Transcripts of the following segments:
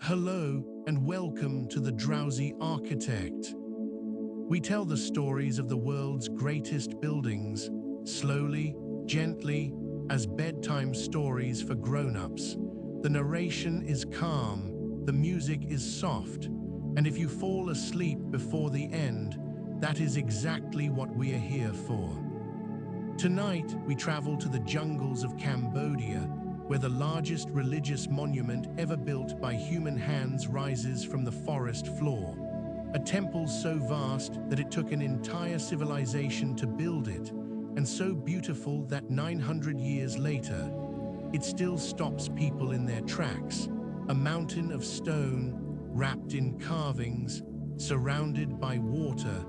Hello and welcome to The Drowsy Architect. We tell the stories of the world's greatest buildings, slowly, gently, as bedtime stories for grown-ups. The narration is calm, the music is soft, and if you fall asleep before the end, that is exactly what we are here for. Tonight, we travel to the jungles of Cambodia, where the largest religious monument ever built by human hands rises from the forest floor. A temple so vast that it took an entire civilization to build it, and so beautiful that 900 years later, it still stops people in their tracks. A mountain of stone, wrapped in carvings, surrounded by water,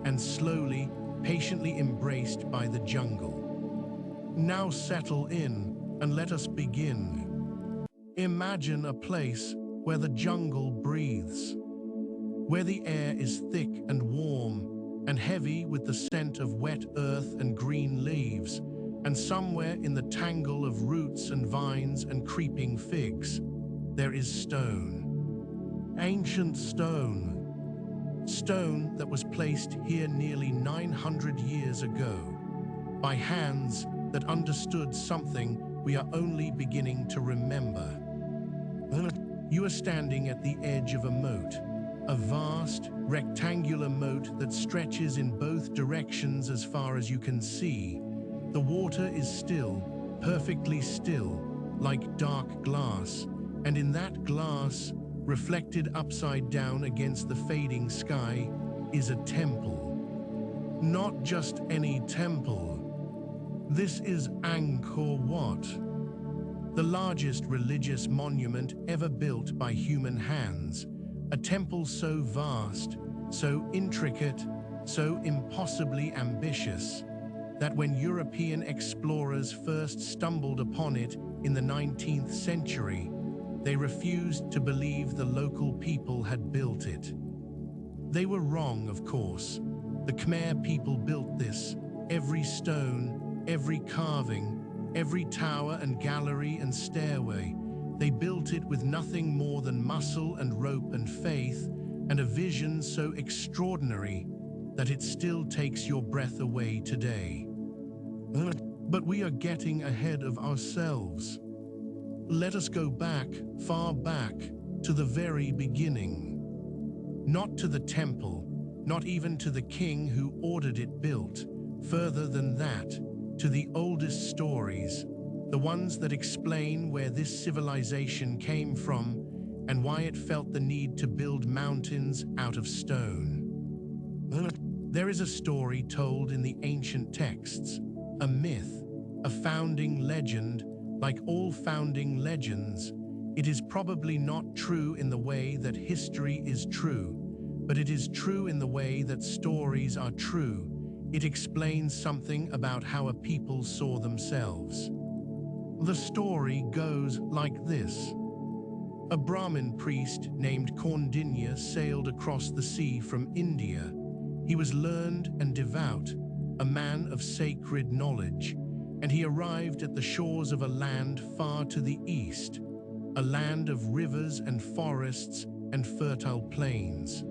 and slowly, patiently embraced by the jungle. Now settle in and let us begin. Imagine a place where the jungle breathes, where the air is thick and warm and heavy with the scent of wet earth and green leaves, and somewhere in the tangle of roots and vines and creeping figs, there is stone. Ancient stone. Stone that was placed here nearly 900 years ago, by hands that understood something we are only beginning to remember. You are standing at the edge of a moat, a vast, rectangular moat that stretches in both directions as far as you can see. The water is still, perfectly still, like dark glass, and in that glass, reflected upside down against the fading sky, is a temple. Not just any temple. This is Angkor Wat, the largest religious monument ever built by human hands, a temple so vast, so intricate, so impossibly ambitious, that when European explorers first stumbled upon it in the 19th century, they refused to believe the local people had built it. They were wrong, of course. The Khmer people built this, every stone, every carving, every tower and gallery and stairway. They built it with nothing more than muscle and rope and faith, and a vision so extraordinary that it still takes your breath away today. But we are getting ahead of ourselves. Let us go back, far back, to the very beginning. Not to the temple, not even to the king who ordered it built. Further than that, to the oldest stories, the ones that explain where this civilization came from and why it felt the need to build mountains out of stone. There is a story told in the ancient texts, a myth, a founding legend. Like all founding legends, it is probably not true in the way that history is true, but it is true in the way that stories are true. It explains something about how a people saw themselves. The story goes like this. A Brahmin priest named Kaundinya sailed across the sea from India. He was learned and devout, a man of sacred knowledge, and he arrived at the shores of a land far to the east, a land of rivers and forests and fertile plains.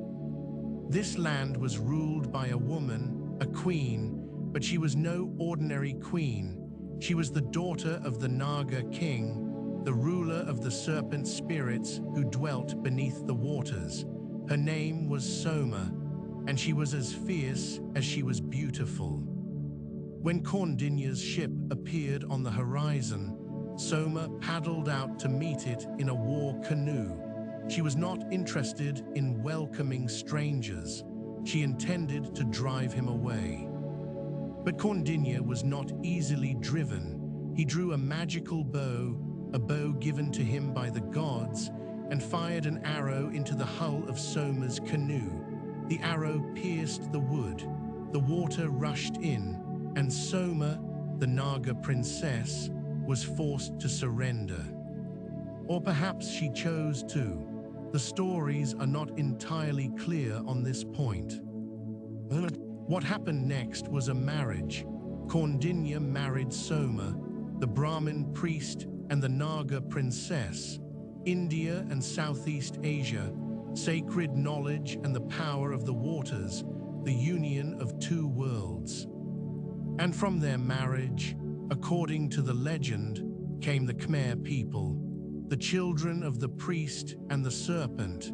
This land was ruled by a woman, a queen, but she was no ordinary queen. She was the daughter of the Naga king, the ruler of the serpent spirits who dwelt beneath the waters. Her name was Soma, and she was as fierce as she was beautiful. When Kaundinya's ship appeared on the horizon, Soma paddled out to meet it in a war canoe. She was not interested in welcoming strangers. She intended to drive him away. But Kaundinya was not easily driven. He drew a magical bow, a bow given to him by the gods, and fired an arrow into the hull of Soma's canoe. The arrow pierced the wood. The water rushed in, and Soma, the Naga princess, was forced to surrender. Or perhaps she chose to. The stories are not entirely clear on this point. What happened next was a marriage. Kaundinya married Soma, the Brahmin priest and the Naga princess. India and Southeast Asia, sacred knowledge and the power of the waters, the union of two worlds. And from their marriage, according to the legend, came the Khmer people, the children of the priest and the serpent,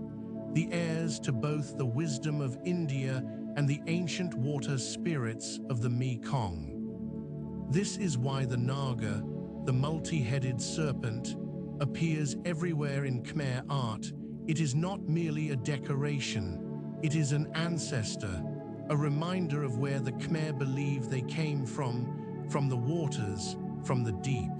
the heirs to both the wisdom of India and the ancient water spirits of the Mekong. This is why the Naga, the multi-headed serpent, appears everywhere in Khmer art. It is not merely a decoration, it is an ancestor, a reminder of where the Khmer believe they came from the waters, from the deep.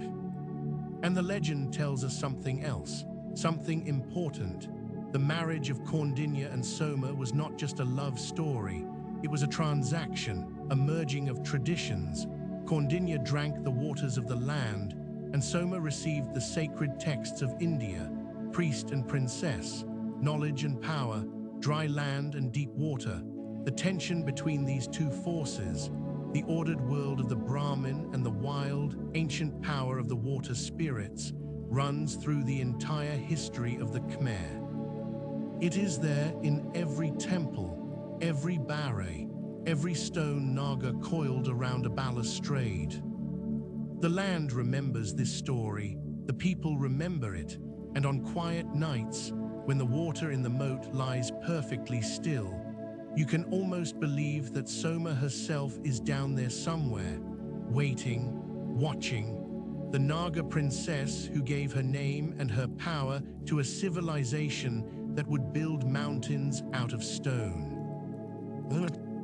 And the legend tells us something else, something important. The marriage of Kaundinya and Soma was not just a love story, it was a transaction, a merging of traditions. Kaundinya drank the waters of the land, and Soma received the sacred texts of India, priest and princess, knowledge and power, dry land and deep water. The tension between these two forces, the ordered world of the Brahmin and the wild, ancient power of the water spirits, runs through the entire history of the Khmer. It is there in every temple, every Baray, every stone Naga coiled around a balustrade. The land remembers this story, the people remember it, and on quiet nights, when the water in the moat lies perfectly still, you can almost believe that Soma herself is down there somewhere, waiting, watching, the Naga princess who gave her name and her power to a civilization that would build mountains out of stone.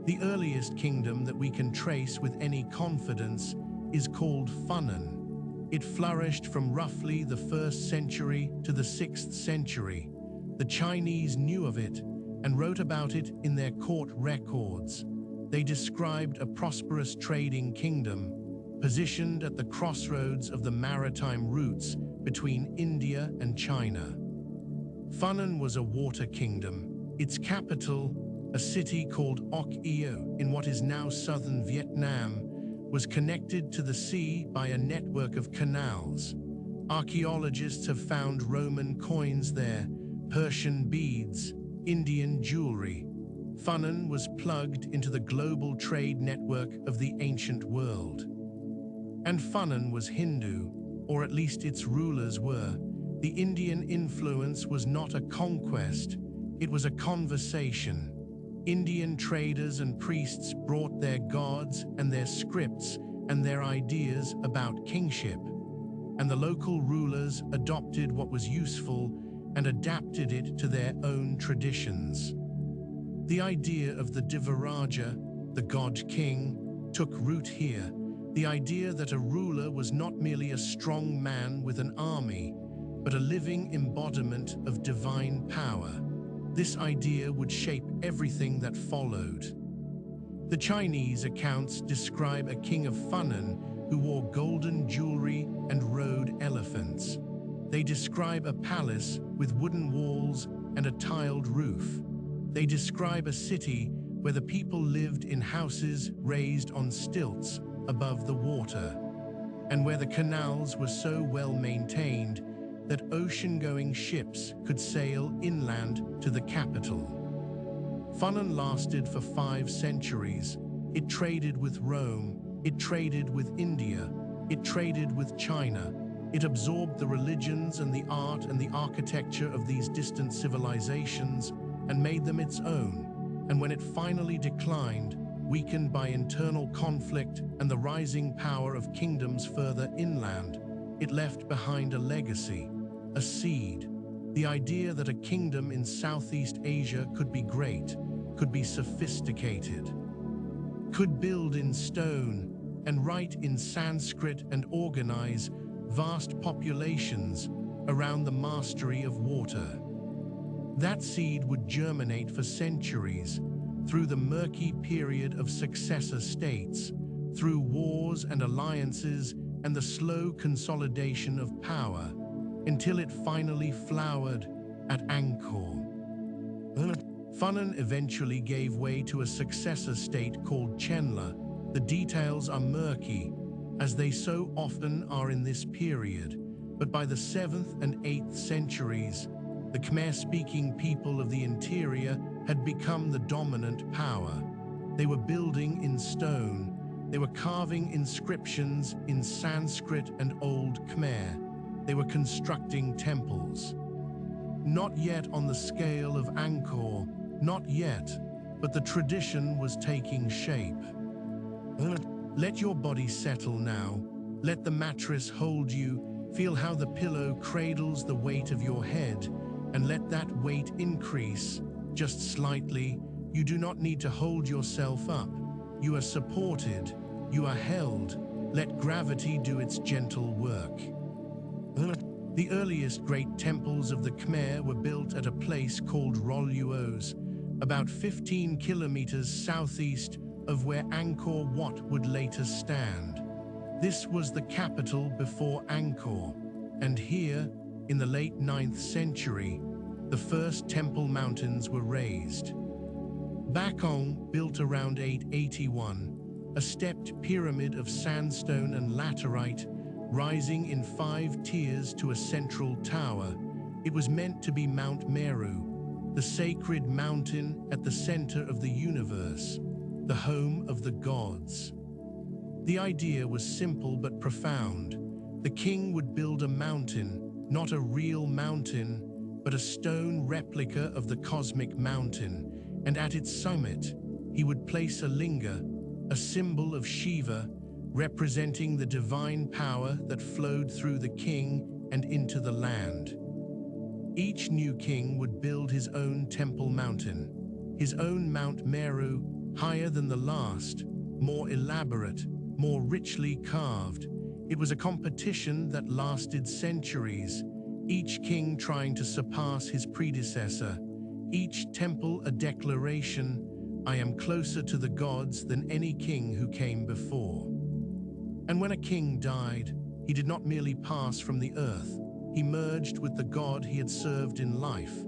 The earliest kingdom that we can trace with any confidence is called Funan. It flourished from roughly the 1st century to the 6th century. The Chinese knew of it and wrote about it in their court records. They described a prosperous trading kingdom, positioned at the crossroads of the maritime routes between India and China. Funan was a water kingdom. Its capital, a city called Oc Eo in what is now southern Vietnam, was connected to the sea by a network of canals. Archaeologists have found Roman coins there, Persian beads, Indian jewelry. Funan was plugged into the global trade network of the ancient world. And Funan was Hindu, or at least its rulers were. The Indian influence was not a conquest, it was a conversation. Indian traders and priests brought their gods and their scripts and their ideas about kingship, and the local rulers adopted what was useful and adapted it to their own traditions. The idea of the Devaraja, the god-king, took root here. The idea that a ruler was not merely a strong man with an army, but a living embodiment of divine power. This idea would shape everything that followed. The Chinese accounts describe a king of Funan who wore golden jewelry and rode elephants. They describe a palace with wooden walls and a tiled roof. They describe a city where the people lived in houses raised on stilts above the water, and where the canals were so well maintained that ocean-going ships could sail inland to the capital. Funan lasted for 5 centuries. It traded with Rome, it traded with India, it traded with China. It absorbed the religions and the art and the architecture of these distant civilizations and made them its own. And when it finally declined, weakened by internal conflict and the rising power of kingdoms further inland, it left behind a legacy, a seed, the idea that a kingdom in Southeast Asia could be great, could be sophisticated, could build in stone and write in Sanskrit and organize vast populations around the mastery of water. That seed would germinate for centuries, through the murky period of successor states, through wars and alliances and the slow consolidation of power, until it finally flowered at Angkor. Funan eventually gave way to a successor state called Chenla. The details are murky, as they so often are in this period, But by the 7th and 8th centuries, the Khmer-speaking people of the interior had become the dominant power. They were building in stone. They were carving inscriptions in Sanskrit and Old Khmer. They were constructing temples. Not yet on the scale of Angkor, not yet, but the tradition was taking shape. Let your body settle now. Let the mattress hold you. Feel how the pillow cradles the weight of your head, and let that weight increase, just slightly. You do not need to hold yourself up. You are supported. You are held. Let gravity do its gentle work. The earliest great temples of the Khmer were built at a place called Roluos, about 15 kilometers southeast of where Angkor Wat would later stand. This was the capital before Angkor, and here, in the late 9th century, the first temple mountains were raised. Bakong, built around 881, a stepped pyramid of sandstone and laterite, rising in 5 tiers to a central tower. It was meant to be Mount Meru, the sacred mountain at the center of the universe, the home of the gods. The idea was simple but profound. The king would build a mountain, not a real mountain, but a stone replica of the cosmic mountain, and at its summit, he would place a linga, a symbol of Shiva, representing the divine power that flowed through the king and into the land. Each new king would build his own temple mountain, his own Mount Meru, higher than the last, more elaborate, more richly carved. It was a competition that lasted centuries, each king trying to surpass his predecessor, each temple a declaration, I am closer to the gods than any king who came before. And when a king died, he did not merely pass from the earth, he merged with the god he had served in life.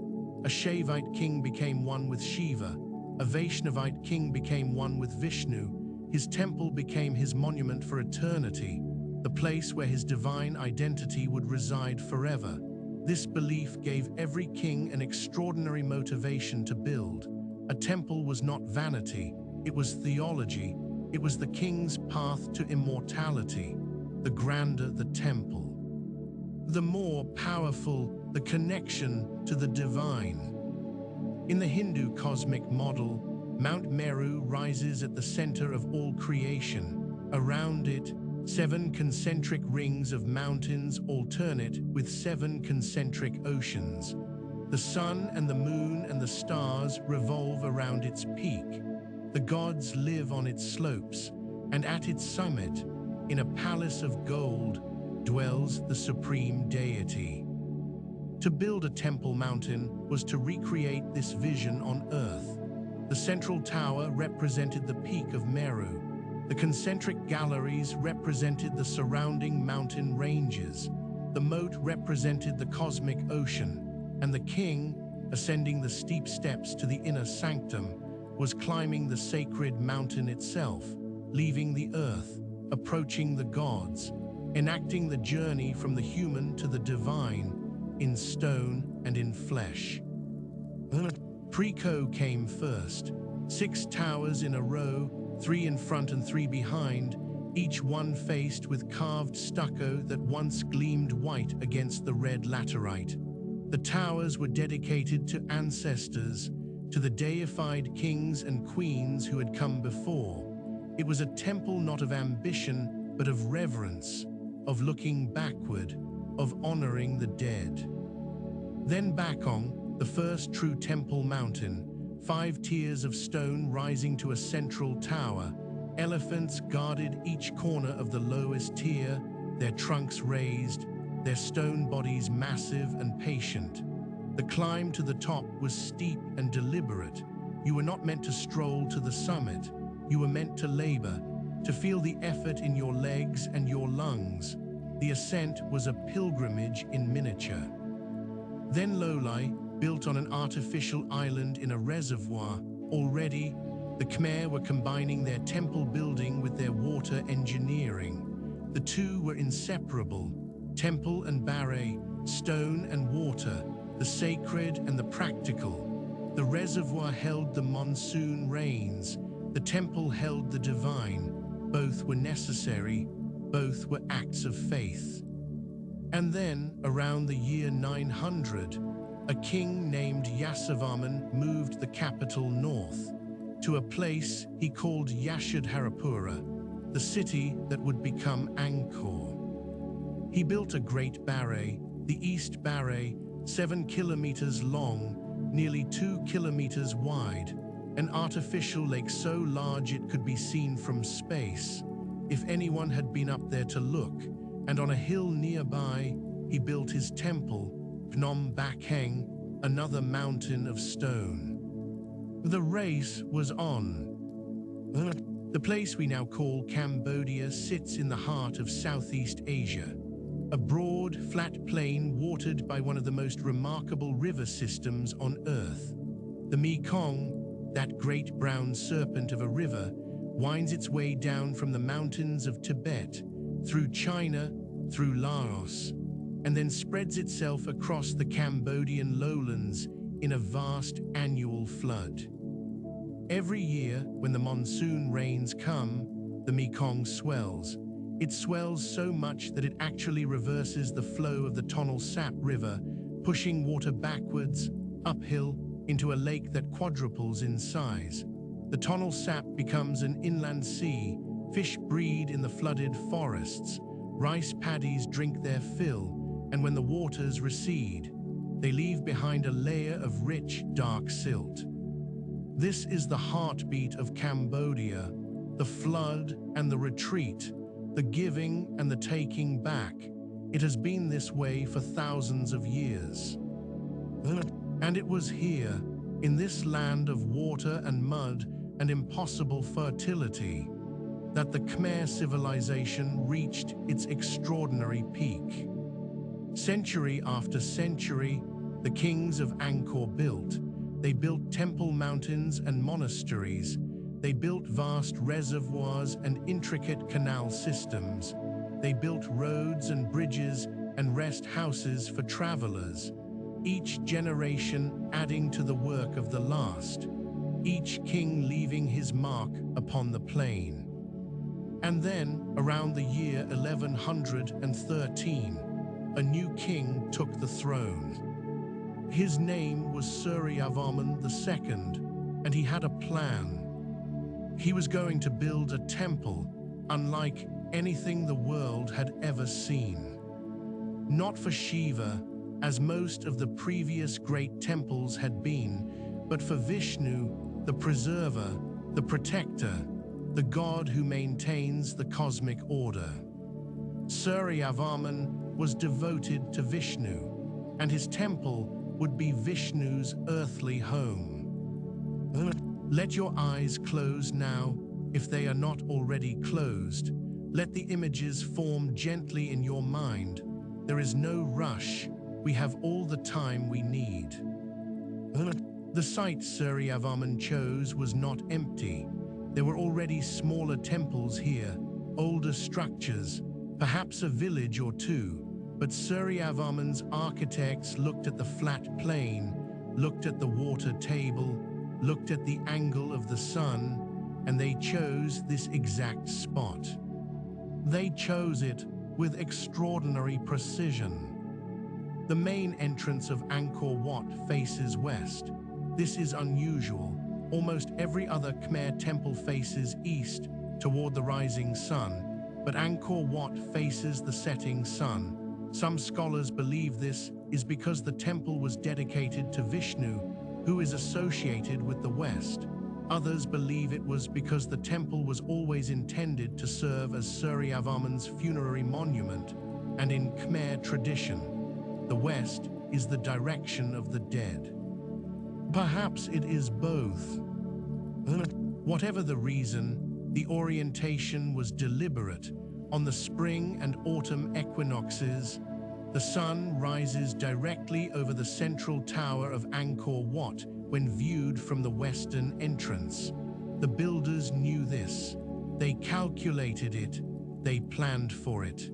A Shaivite king became one with Shiva, a Vaishnavite king became one with Vishnu. His temple became his monument for eternity, the place where his divine identity would reside forever. This belief gave every king an extraordinary motivation to build. A temple was not vanity, it was theology. It was the king's path to immortality. The grander the temple, the more powerful the connection to the divine. In the Hindu cosmic model, Mount Meru rises at the center of all creation. Around it, 7 concentric rings of mountains alternate with 7 concentric oceans. The sun and the moon and the stars revolve around its peak. The gods live on its slopes, and at its summit, in a palace of gold, dwells the supreme deity. To build a temple mountain was to recreate this vision on earth. The central tower represented the peak of Meru. The concentric galleries represented the surrounding mountain ranges. The moat represented the cosmic ocean, and the king, ascending the steep steps to the Inner Sanctum, was climbing the sacred mountain itself, leaving the earth, approaching the gods, enacting the journey from the human to the divine, in stone and in flesh. Preco came first, 6 towers in a row, 3 in front and 3 behind, each one faced with carved stucco that once gleamed white against the red laterite. The towers were dedicated to ancestors, to the deified kings and queens who had come before. It was a temple not of ambition, but of reverence, of looking backward, of honoring the dead. Then Bakong, the first true temple mountain, 5 tiers of stone rising to a central tower. Elephants guarded each corner of the lowest tier, their trunks raised, their stone bodies massive and patient. The climb to the top was steep and deliberate. You were not meant to stroll to the summit. You were meant to labor, to feel the effort in your legs and your lungs. The ascent was a pilgrimage in miniature. Then Lolai, built on an artificial island in a reservoir. Already, the Khmer were combining their temple building with their water engineering. The two were inseparable. temple and Baray, stone and water, the sacred and the practical. The reservoir held the monsoon rains, the temple held the divine. Both were necessary, both were acts of faith. And then, around the year 900, a king named Yasovarman moved the capital north, to a place he called Yashadharapura, the city that would become Angkor. He built a great Baray, the East Baray, 7 kilometers long, nearly 2 kilometers wide, an artificial lake so large it could be seen from space, if anyone had been up there to look, and on a hill nearby, he built his temple, Phnom Bakheng, another mountain of stone. The race was on. The place we now call Cambodia sits in the heart of Southeast Asia, a broad, flat plain watered by one of the most remarkable river systems on Earth. The Mekong, that great brown serpent of a river, winds its way down from the mountains of Tibet, through China, through Laos, and then spreads itself across the Cambodian lowlands in a vast annual flood. Every year, when the monsoon rains come, the Mekong swells. It swells so much that it actually reverses the flow of the Tonle Sap River, pushing water backwards, uphill, into a lake that quadruples in size. The Tonle Sap becomes an inland sea, fish breed in the flooded forests, rice paddies drink their fill, and when the waters recede, they leave behind a layer of rich, dark silt. This is the heartbeat of Cambodia, the flood and the retreat, the giving and the taking back. It has been this way for thousands of years. And it was here, in this land of water and mud and impossible fertility, that the Khmer civilization reached its extraordinary peak. Century after century, the kings of Angkor built. They built temple mountains and monasteries. They built vast reservoirs and intricate canal systems. They built roads and bridges and rest houses for travelers, each generation adding to the work of the last, each king leaving his mark upon the plain. And then, around the year 1113, a new king took the throne. His name was Suryavarman II, and he had a plan. He was going to build a temple unlike anything the world had ever seen. Not for Shiva, as most of the previous great temples had been, but for Vishnu, the preserver, the protector, the god who maintains the cosmic order. Suryavarman was devoted to Vishnu, and his temple would be Vishnu's earthly home. Let your eyes close now, if they are not already closed. Let the images form gently in your mind. There is no rush. We have all the time we need. The site Suryavarman chose was not empty. There were already smaller temples here, older structures, perhaps a village or two, but Suryavarman's architects looked at the flat plain, looked at the water table, looked at the angle of the sun, and they chose this exact spot. They chose it with extraordinary precision. The main entrance of Angkor Wat faces west. This is unusual. Almost every other Khmer temple faces east, toward the rising sun, but Angkor Wat faces the setting sun. Some scholars believe this is because the temple was dedicated to Vishnu, who is associated with the West. Others believe it was because the temple was always intended to serve as Suryavarman's funerary monument, and in Khmer tradition, the West is the direction of the dead. Perhaps it is both. Whatever the reason, the orientation was deliberate. On the spring and autumn equinoxes, the sun rises directly over the central tower of Angkor Wat when viewed from the western entrance. The builders knew this. They calculated it. They planned for it.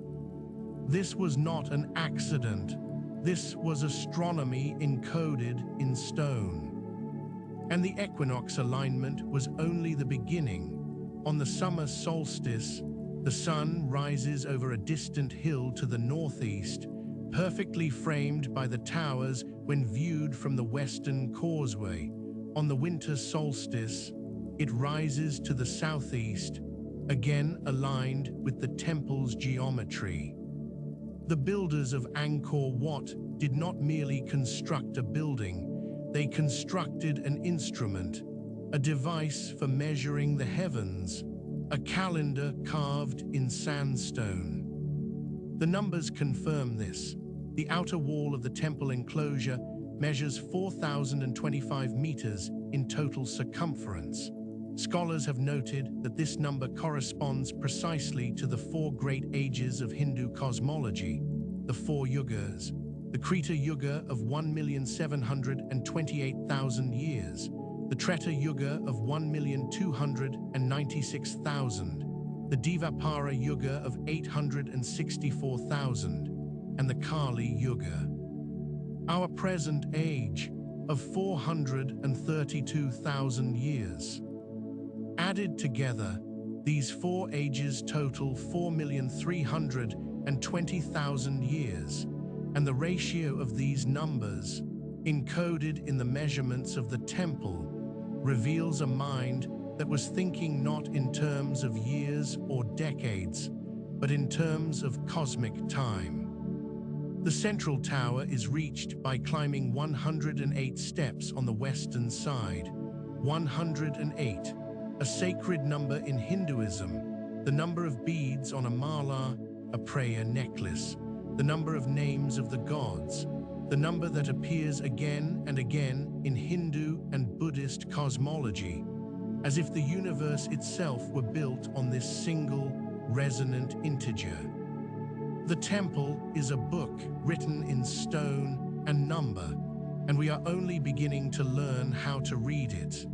This was not an accident. This was astronomy encoded in stone. And the equinox alignment was only the beginning. On the summer solstice, the sun rises over a distant hill to the northeast, perfectly framed by the towers when viewed from the western causeway. On the winter solstice, it rises to the southeast, again aligned with the temple's geometry. The builders of Angkor Wat did not merely construct a building, they constructed an instrument, a device for measuring the heavens, a calendar carved in sandstone. The numbers confirm this. The outer wall of the temple enclosure measures 4,025 meters in total circumference. Scholars have noted that this number corresponds precisely to the four great ages of Hindu cosmology, the four yugas, the Krita Yuga of 1,728,000 years, the Treta Yuga of 1,296,000, the Devapara Yuga of 864,000, and the Kali Yuga. Our present age of 432,000 years. Added together, these four ages total 4,320,000 years, and the ratio of these numbers, encoded in the measurements of the temple, reveals a mind that was thinking not in terms of years or decades, but in terms of cosmic time. The central tower is reached by climbing 108 steps on the western side. 108, a sacred number in Hinduism, the number of beads on a mala, a prayer necklace, the number of names of the gods, the number that appears again and again in Hindu and Buddhist cosmology, as if the universe itself were built on this single, resonant integer. The temple is a book written in stone and number, and we are only beginning to learn how to read it.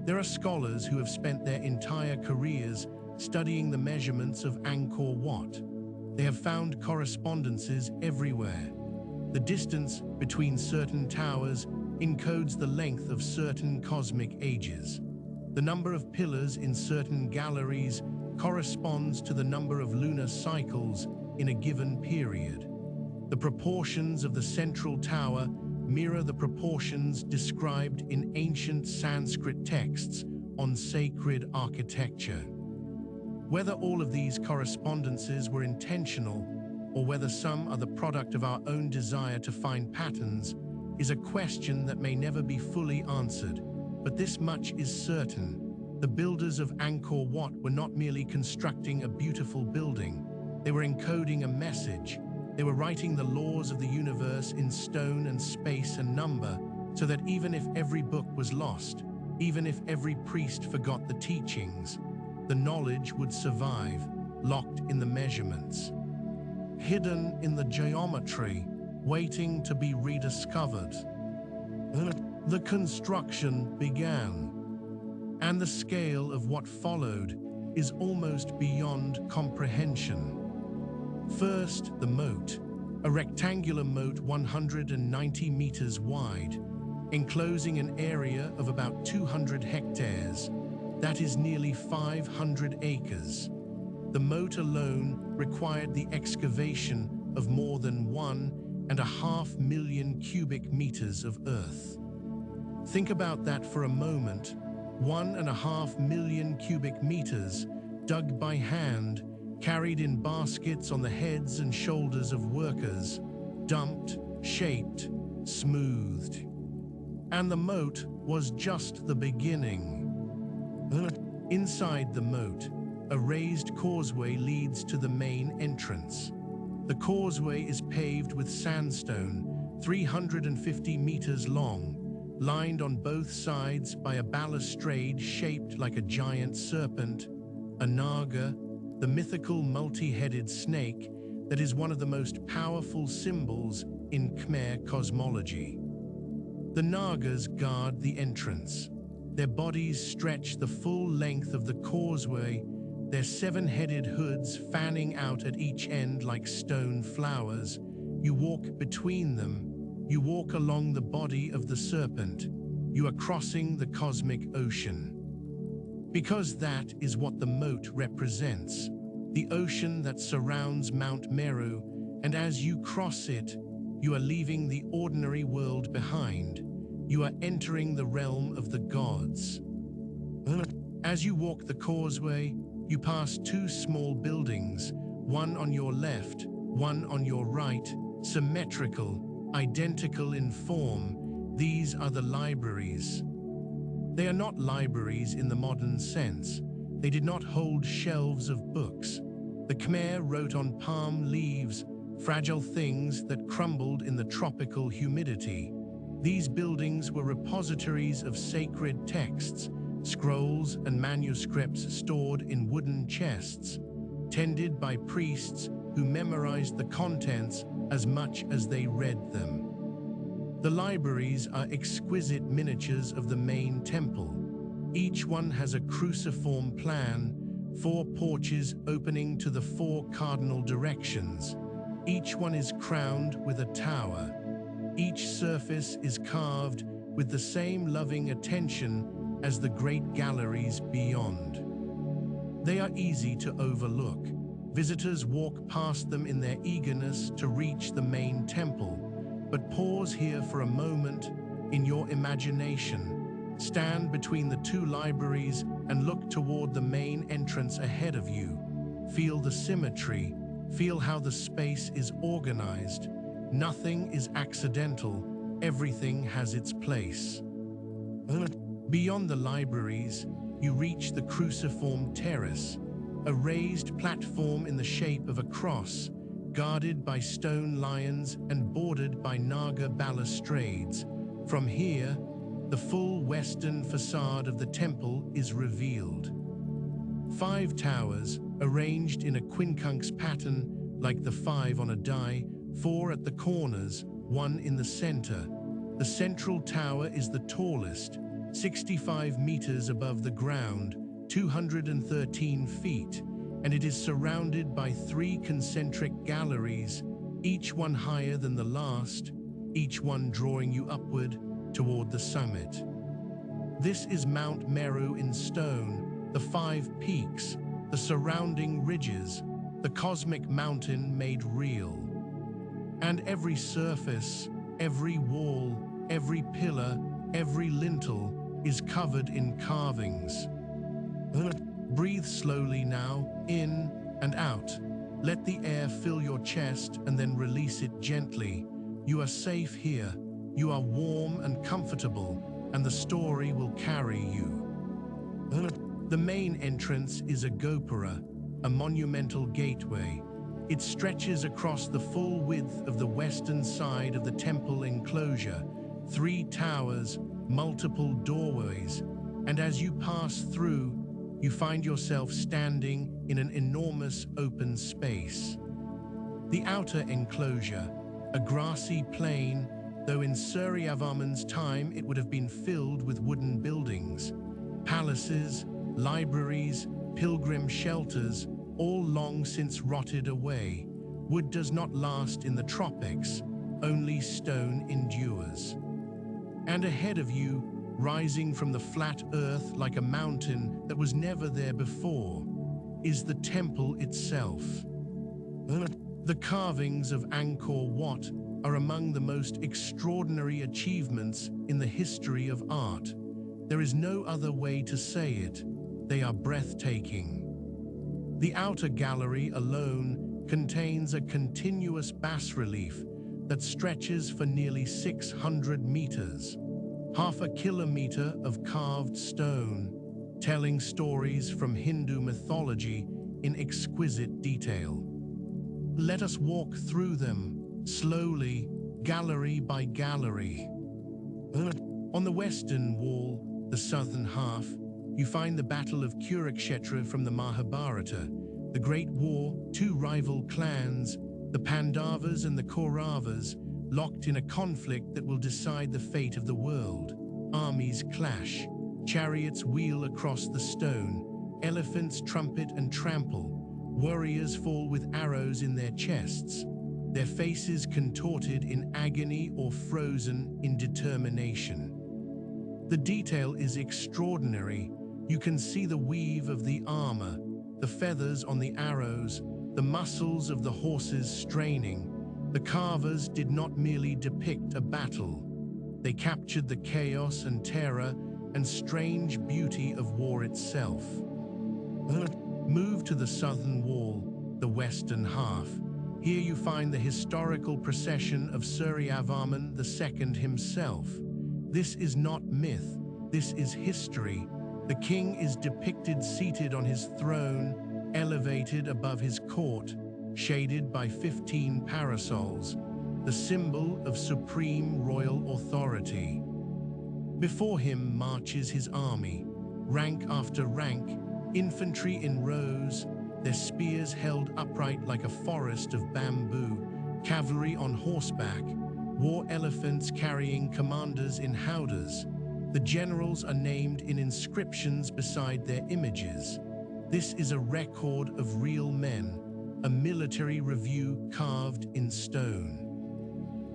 There are scholars who have spent their entire careers studying the measurements of Angkor Wat. They have found correspondences everywhere. The distance between certain towers encodes the length of certain cosmic ages. The number of pillars in certain galleries corresponds to the number of lunar cycles in a given period. The proportions of the central tower mirror the proportions described in ancient Sanskrit texts on sacred architecture. Whether all of these correspondences were intentional, or whether some are the product of our own desire to find patterns, is a question that may never be fully answered. But this much is certain. The builders of Angkor Wat were not merely constructing a beautiful building, they were encoding a message. They were writing the laws of the universe in stone and space and number, so that even if every book was lost, even if every priest forgot the teachings, the knowledge would survive, locked in the measurements, hidden in the geometry, waiting to be rediscovered. The construction began, and the scale of what followed is almost beyond comprehension. First, the moat, a rectangular moat 190 meters wide, enclosing an area of about 200 hectares. That is nearly 500 acres. The moat alone required the excavation of more than 1.5 million cubic meters of earth. Think about that for a moment. 1.5 million cubic meters dug by hand, carried in baskets on the heads and shoulders of workers, dumped, shaped, smoothed. And the moat was just the beginning. Inside the moat, a raised causeway leads to the main entrance. The causeway is paved with sandstone, 350 meters long, lined on both sides by a balustrade shaped like a giant serpent, a naga, the mythical multi-headed snake that is one of the most powerful symbols in Khmer cosmology. The Nagas guard the entrance. Their bodies stretch the full length of the causeway, their seven-headed hoods fanning out at each end like stone flowers. You walk between them. You walk along the body of the serpent. You are crossing the cosmic ocean. Because that is what the moat represents, the ocean that surrounds Mount Meru, and as you cross it, you are leaving the ordinary world behind. You are entering the realm of the gods. As you walk the causeway, you pass two small buildings, one on your left, one on your right, symmetrical, identical in form. These are the libraries. They are not libraries in the modern sense. They did not hold shelves of books. The Khmer wrote on palm leaves, fragile things that crumbled in the tropical humidity. These buildings were repositories of sacred texts, scrolls and manuscripts stored in wooden chests, tended by priests who memorized the contents as much as they read them. The libraries are exquisite miniatures of the main temple. Each one has a cruciform plan, 4 porches opening to the 4 cardinal directions. Each one is crowned with a tower. Each surface is carved with the same loving attention as the great galleries beyond. They are easy to overlook. Visitors walk past them in their eagerness to reach the main temple, but pause here for a moment in your imagination. Stand between the 2 libraries and look toward the main entrance ahead of you. Feel the symmetry, feel how the space is organized. Nothing is accidental, everything has its place. Beyond the libraries, you reach the Cruciform Terrace, a raised platform in the shape of a cross, guarded by stone lions and bordered by Naga balustrades. From here, the full western facade of the temple is revealed. 5 towers, arranged in a quincunx pattern like the 5 on a die, 4 at the corners, 1 in the center. The central tower is the tallest, 65 meters above the ground, 213 feet, and it is surrounded by 3 concentric galleries, each one higher than the last, each one drawing you upward toward the summit. This is Mount Meru in stone, the 5 peaks, the surrounding ridges, the cosmic mountain made real. And every surface, every wall, every pillar, every lintel is covered in carvings. Breathe slowly now, in and out. Let the air fill your chest and then release it gently. You are safe here. You are warm and comfortable, and the story will carry you. The main entrance is a Gopura, a monumental gateway. It stretches across the full width of the western side of the temple enclosure, 3 towers, multiple doorways, and as you pass through, you find yourself standing in an enormous open space. The outer enclosure, a grassy plain, though in Suryavarman's time it would have been filled with wooden buildings, palaces, libraries, pilgrim shelters, all long since rotted away. Wood does not last in the tropics, only stone endures. And ahead of you, rising from the flat earth like a mountain that was never there before, is the temple itself. The carvings of Angkor Wat are among the most extraordinary achievements in the history of art. There is no other way to say it. They are breathtaking. The outer gallery alone contains a continuous bas-relief that stretches for nearly 600 meters, half a kilometer of carved stone, telling stories from Hindu mythology in exquisite detail. Let us walk through them, slowly, gallery by gallery. On the western wall, the southern half, you find the Battle of Kurukshetra from the Mahabharata, the Great War, 2 rival clans, the Pandavas and the Kauravas, locked in a conflict that will decide the fate of the world. Armies clash, chariots wheel across the stone, Elephants trumpet and trample. Warriors fall with arrows in their chests, their faces contorted in agony or frozen in determination. The detail is extraordinary. You can see the weave of the armor, the feathers on the arrows, the muscles of the horses straining. The carvers did not merely depict a battle. They captured the chaos and terror and strange beauty of war itself. Move to the southern wall, the western half. Here you find the historical procession of Suryavarman II himself. This is not myth, this is history. The king is depicted seated on his throne, elevated above his court, shaded by 15 parasols, the symbol of supreme royal authority. Before him marches his army, rank after rank, infantry in rows, their spears held upright like a forest of bamboo, cavalry on horseback, war elephants carrying commanders in howdahs. The generals are named in inscriptions beside their images. This is a record of real men, a military review carved in stone.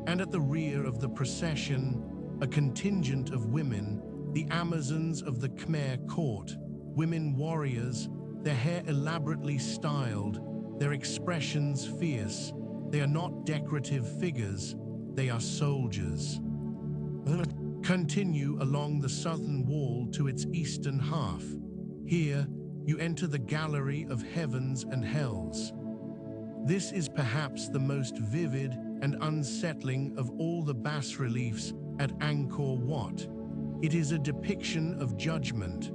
And at the rear of the procession, a contingent of women, the Amazons of the Khmer court, women warriors, their hair elaborately styled, their expressions fierce. They are not decorative figures, they are soldiers. Continue along the southern wall to its eastern half. Here, you enter the gallery of heavens and hells. This is perhaps the most vivid and unsettling of all the bas-reliefs at Angkor Wat. It is a depiction of judgment,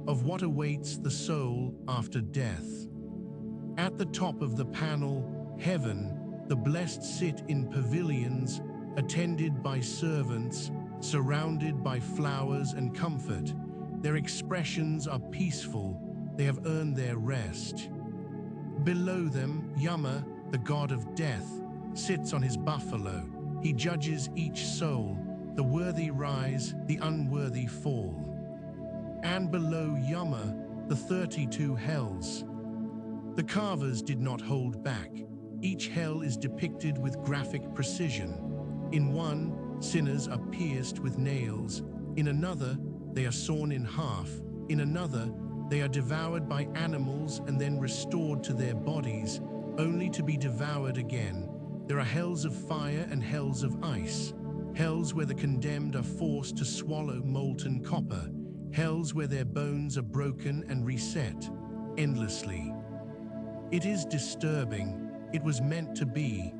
of what awaits the soul after death. At the top of the panel, heaven, the blessed sit in pavilions, attended by servants, surrounded by flowers and comfort. Their expressions are peaceful, they have earned their rest. Below them, Yama, the god of death, sits on his buffalo. He judges each soul, the worthy rise, the unworthy fall. And below Yama, the 32 hells. The carvers did not hold back. Each hell is depicted with graphic precision. In one, sinners are pierced with nails. In another, they are sawn in half. In another, they are devoured by animals and then restored to their bodies, only to be devoured again. There are hells of fire and hells of ice. Hells where the condemned are forced to swallow molten copper. Hells where their bones are broken and reset, endlessly. It is disturbing. It was meant to be.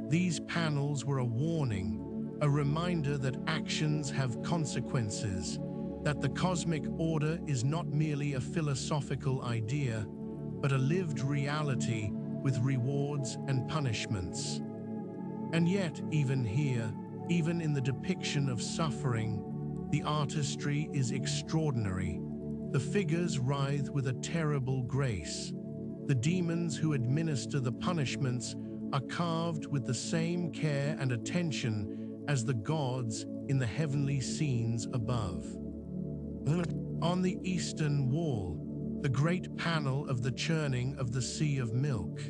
These panels were a warning, a reminder that actions have consequences, that the cosmic order is not merely a philosophical idea, but a lived reality with rewards and punishments. And yet, even here, even in the depiction of suffering, the artistry is extraordinary. The figures writhe with a terrible grace. The demons who administer the punishments are carved with the same care and attention as the gods in the heavenly scenes above. On the eastern wall, the great panel of the churning of the Sea of Milk.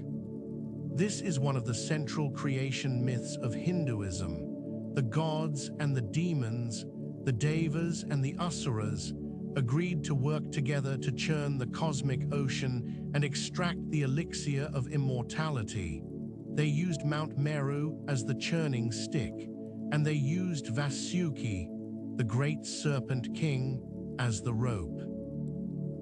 This is one of the central creation myths of Hinduism. The gods and the demons, the Devas and the Asuras, agreed to work together to churn the cosmic ocean and extract the elixir of immortality. They used Mount Meru as the churning stick, and they used Vasuki, the great serpent king, as the rope.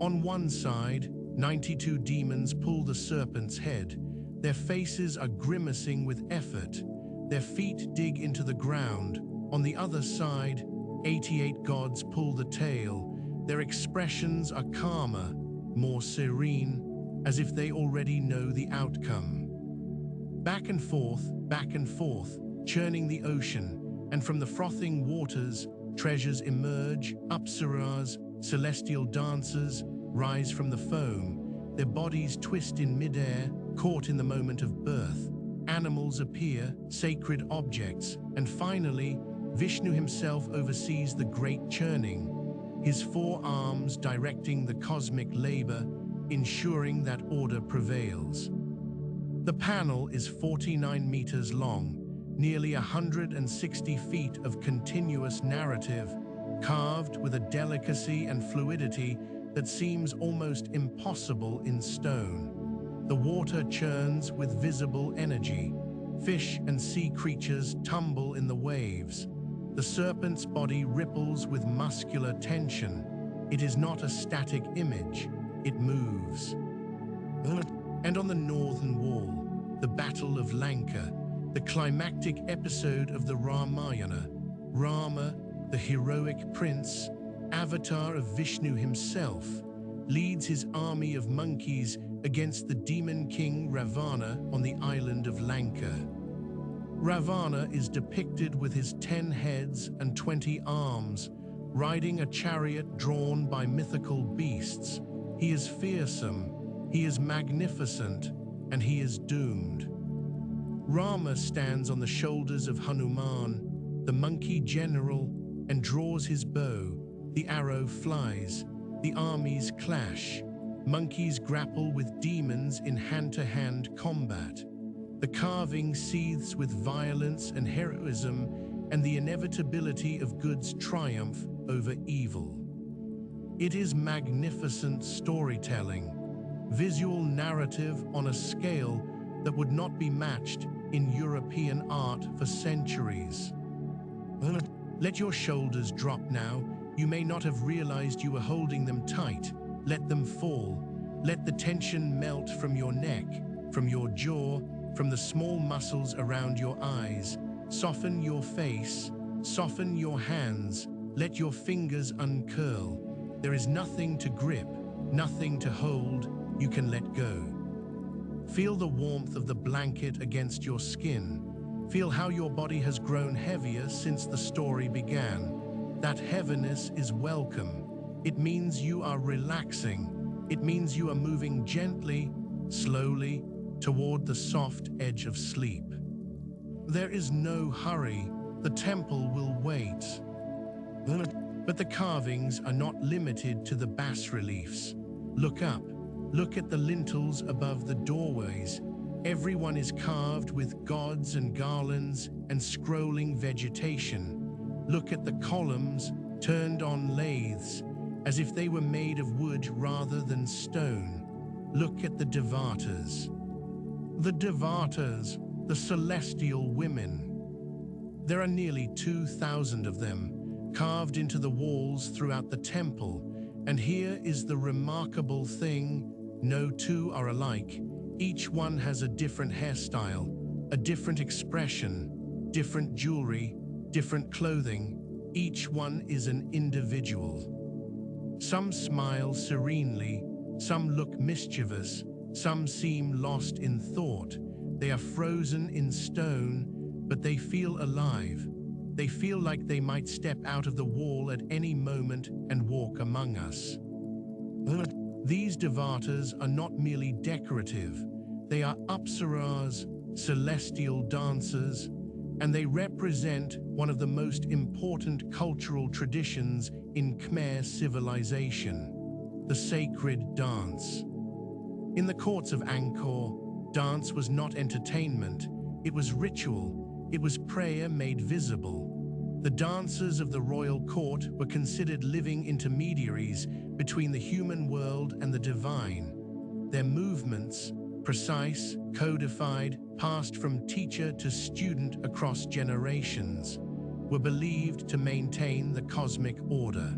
On one side, 92 demons pull the serpent's head. Their faces are grimacing with effort. Their feet dig into the ground. On the other side, 88 gods pull the tail. Their expressions are calmer, more serene, as if they already know the outcome. Back and forth, churning the ocean, and from the frothing waters, treasures emerge. Apsaras, celestial dancers, rise from the foam. Their bodies twist in midair, caught in the moment of birth. Animals appear, sacred objects, and finally, Vishnu himself oversees the great churning, his 4 arms directing the cosmic labor, ensuring that order prevails. The panel is 49 meters long, nearly 160 feet of continuous narrative, carved with a delicacy and fluidity that seems almost impossible in stone. The water churns with visible energy. Fish and sea creatures tumble in the waves. The serpent's body ripples with muscular tension. It is not a static image, it moves. And on the northern wall, the Battle of Lanka, the climactic episode of the Ramayana. Rama, the heroic prince, avatar of Vishnu himself, leads his army of monkeys against the demon king Ravana on the island of Lanka. Ravana is depicted with his 10 heads and 20 arms, riding a chariot drawn by mythical beasts. He is fearsome, he is magnificent, and he is doomed. Rama stands on the shoulders of Hanuman, the monkey general, and draws his bow. The arrow flies, the armies clash. Monkeys grapple with demons in hand-to-hand combat. The carving seethes with violence and heroism and the inevitability of good's triumph over evil. It is magnificent storytelling, visual narrative on a scale that would not be matched in European art for centuries. Let your shoulders drop now. You may not have realized you were holding them tight. Let them fall. Let the tension melt from your neck, from your jaw, from the small muscles around your eyes. Soften your face, soften your hands, let your fingers uncurl. There is nothing to grip, nothing to hold, you can let go. Feel the warmth of the blanket against your skin. Feel how your body has grown heavier since the story began. That heaviness is welcome. It means you are relaxing. It means you are moving gently, slowly, toward the soft edge of sleep. There is no hurry. The temple will wait. But the carvings are not limited to the bas-reliefs. Look up. Look at the lintels above the doorways. Everyone is carved with gods and garlands and scrolling vegetation. Look at the columns turned on lathes, as if they were made of wood rather than stone. Look at the Devatas. The Devatas, the celestial women. There are nearly 2,000 of them, carved into the walls throughout the temple, and here is the remarkable thing: no two are alike. Each one has a different hairstyle, a different expression, different jewelry, different clothing. Each one is an individual. Some smile serenely, some look mischievous, some seem lost in thought. They are frozen in stone, but they feel alive. They feel like they might step out of the wall at any moment and walk among us. These Devatas are not merely decorative. They are Apsaras, celestial dancers, and they represent one of the most important cultural traditions in Khmer civilization, the sacred dance. In the courts of Angkor, dance was not entertainment, it was ritual, it was prayer made visible. The dancers of the royal court were considered living intermediaries between the human world and the divine. Their movements, precise, codified, passed from teacher to student across generations, were believed to maintain the cosmic order.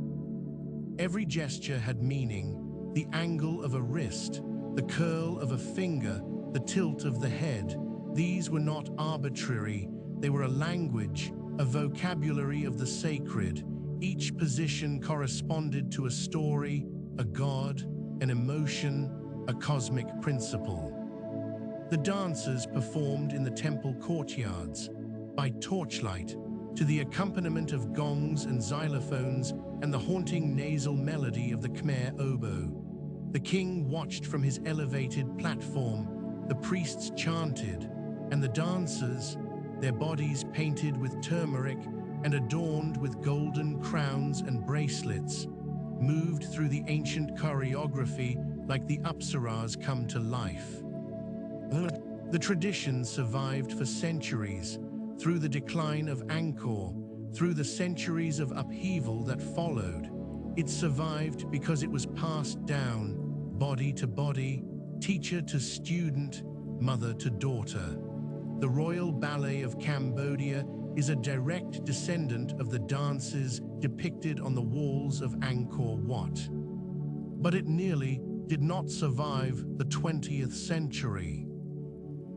Every gesture had meaning: the angle of a wrist, the curl of a finger, the tilt of the head. These were not arbitrary, they were a language, a vocabulary of the sacred. Each position corresponded to a story, a god, an emotion, a cosmic principle. The dancers performed in the temple courtyards, by torchlight, to the accompaniment of gongs and xylophones and the haunting nasal melody of the Khmer oboe. The king watched from his elevated platform, the priests chanted, and the dancers, their bodies painted with turmeric and adorned with golden crowns and bracelets, moved through the ancient choreography like the Apsaras come to life. The tradition survived for centuries, through the decline of Angkor, through the centuries of upheaval that followed. It survived because it was passed down, body to body, teacher to student, mother to daughter. The Royal Ballet of Cambodia is a direct descendant of the dances depicted on the walls of Angkor Wat. But it nearly did not survive the 20th century.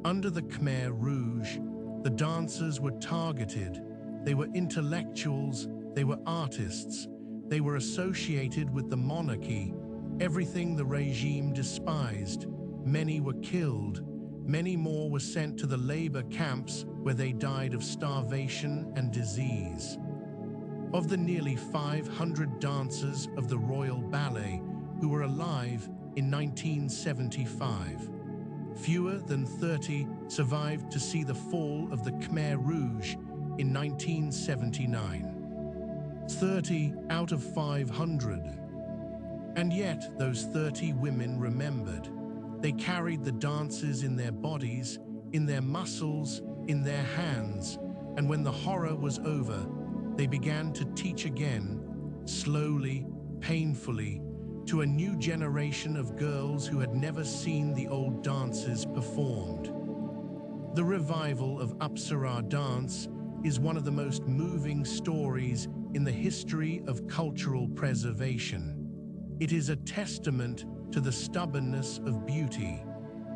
Under the Khmer Rouge, the dancers were targeted. They were intellectuals, they were artists, they were associated with the monarchy, everything the regime despised. Many were killed, many more were sent to the labor camps where they died of starvation and disease. Of the nearly 500 dancers of the Royal Ballet who were alive in 1975, fewer than 30 survived to see the fall of the Khmer Rouge in 1979. 30 out of 500. And yet those 30 women remembered. They carried the dances in their bodies, in their muscles, in their hands, and when the horror was over, they began to teach again, slowly, painfully, to a new generation of girls who had never seen the old dances performed. The revival of Apsara dance is one of the most moving stories in the history of cultural preservation. It is a testament to the stubbornness of beauty,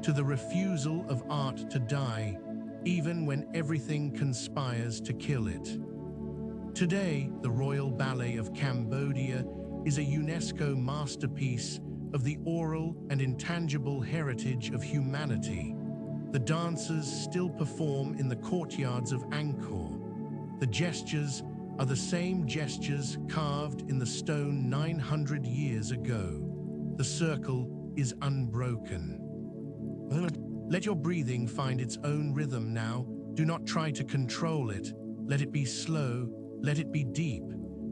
to the refusal of art to die, even when everything conspires to kill it. Today, the Royal Ballet of Cambodia is a UNESCO masterpiece of the oral and intangible heritage of humanity. The dancers still perform in the courtyards of Angkor. The gestures are the same gestures carved in the stone 900 years ago. The circle is unbroken. Let your breathing find its own rhythm now. Do not try to control it. Let it be slow. Let it be deep.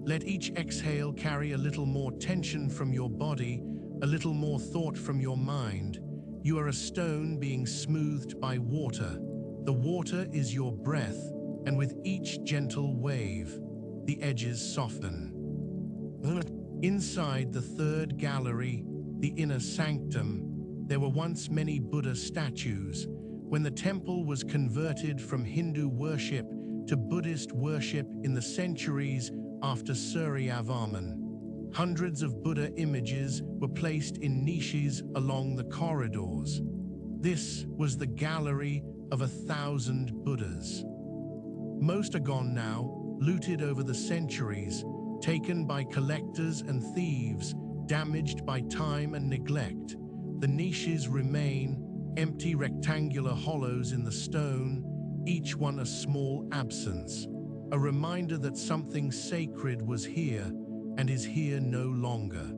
Let each exhale carry a little more tension from your body, a little more thought from your mind. You are a stone being smoothed by water. The water is your breath, and with each gentle wave, the edges soften. Inside the third gallery, the Inner Sanctum, there were once many Buddha statues. When the temple was converted from Hindu worship to Buddhist worship in the centuries after Suryavarman, hundreds of Buddha images were placed in niches along the corridors. This was the gallery of 1,000 Buddhas. Most are gone now, looted over the centuries, taken by collectors and thieves, damaged by time and neglect. The niches remain, empty rectangular hollows in the stone, each one a small absence, a reminder that something sacred was here and is here no longer.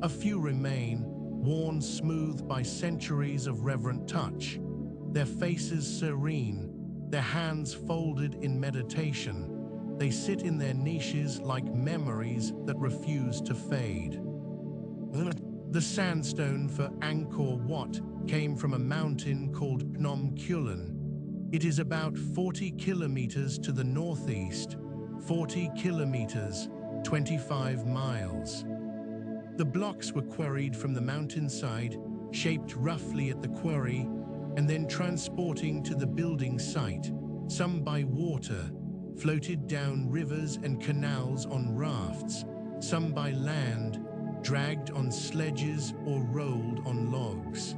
A few remain, worn smooth by centuries of reverent touch, their faces serene, their hands folded in meditation. They sit in their niches like memories that refuse to fade. The sandstone for Angkor Wat came from a mountain called Phnom Kulen. It is about 40 kilometers to the northeast, 40 kilometers, 25 miles. The blocks were quarried from the mountainside, shaped roughly at the quarry, and then transporting to the building site, some by water, floated down rivers and canals on rafts, some by land, dragged on sledges or rolled on logs.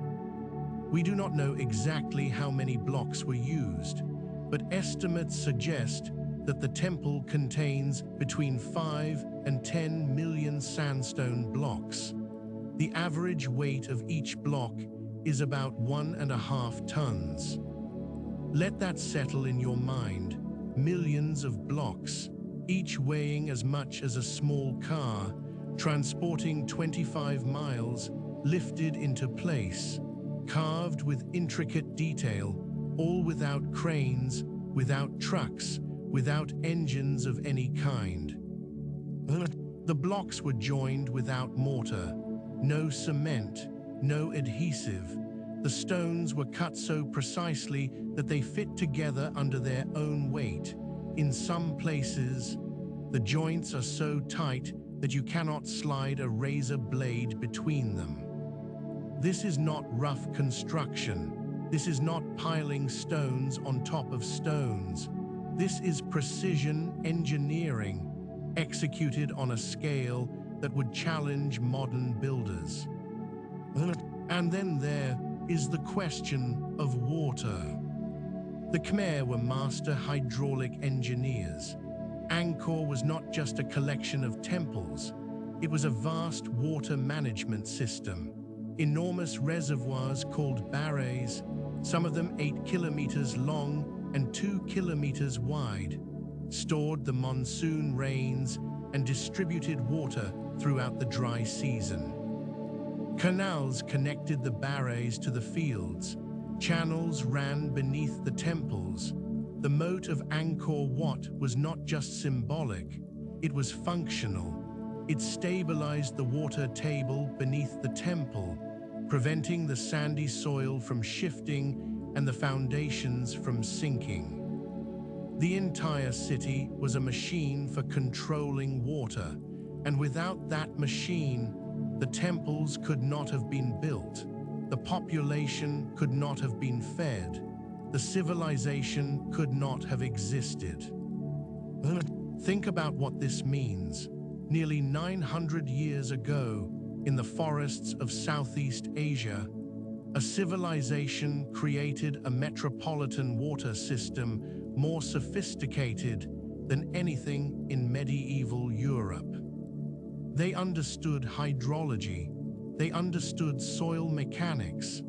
We do not know exactly how many blocks were used, but estimates suggest that the temple contains between 5 and 10 million sandstone blocks. The average weight of each block is about 1.5 tons. Let that settle in your mind. Millions of blocks, each weighing as much as a small car, transporting 25 miles, lifted into place, carved with intricate detail, all without cranes, without trucks, without engines of any kind. The blocks were joined without mortar. No cement, no adhesive. The stones were cut so precisely that they fit together under their own weight. In some places, the joints are so tight that you cannot slide a razor blade between them. This is not rough construction. This is not piling stones on top of stones. This is precision engineering, executed on a scale that would challenge modern builders. And then there is the question of water. The Khmer were master hydraulic engineers. Angkor was not just a collection of temples, it was a vast water management system. Enormous reservoirs called Barays, some of them 8 kilometers long and 2 kilometers wide, stored the monsoon rains and distributed water throughout the dry season. Canals connected the Barays to the fields. Channels ran beneath the temples. The moat of Angkor Wat was not just symbolic, it was functional. It stabilized the water table beneath the temple, preventing the sandy soil from shifting and the foundations from sinking. The entire city was a machine for controlling water, and without that machine, the temples could not have been built, the population could not have been fed, the civilization could not have existed. Think about what this means. Nearly 900 years ago, in the forests of Southeast Asia, a civilization created a metropolitan water system more sophisticated than anything in medieval Europe. They understood hydrology, they understood soil mechanics,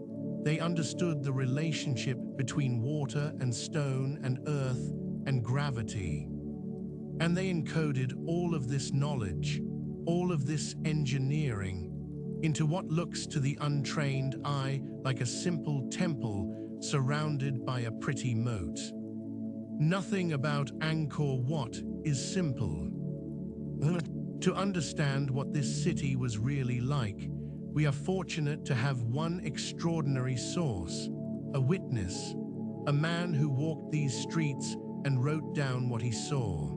they understood the relationship between water and stone and earth and gravity. And they encoded all of this knowledge, all of this engineering, into what looks to the untrained eye like a simple temple surrounded by a pretty moat. Nothing about Angkor Wat is simple. To understand what this city was really like, we are fortunate to have one extraordinary source, a witness, a man who walked these streets and wrote down what he saw.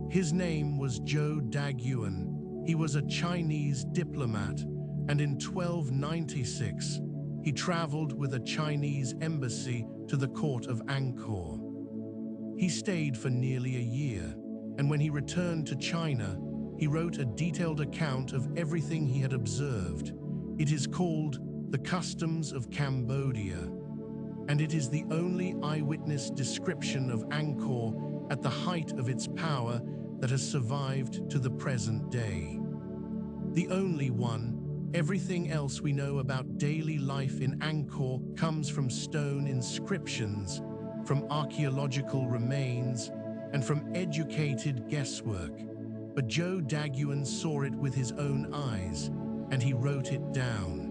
His name was Zhou Daguan. He was a Chinese diplomat, and in 1296, he traveled with a Chinese embassy to the court of Angkor. He stayed for nearly a year, and when he returned to China, he wrote a detailed account of everything he had observed. It is called The Customs of Cambodia, and it is the only eyewitness description of Angkor at the height of its power that has survived to the present day. The only one. Everything else we know about daily life in Angkor comes from stone inscriptions, from archaeological remains, and from educated guesswork. But Zhou Daguan saw it with his own eyes, and he wrote it down.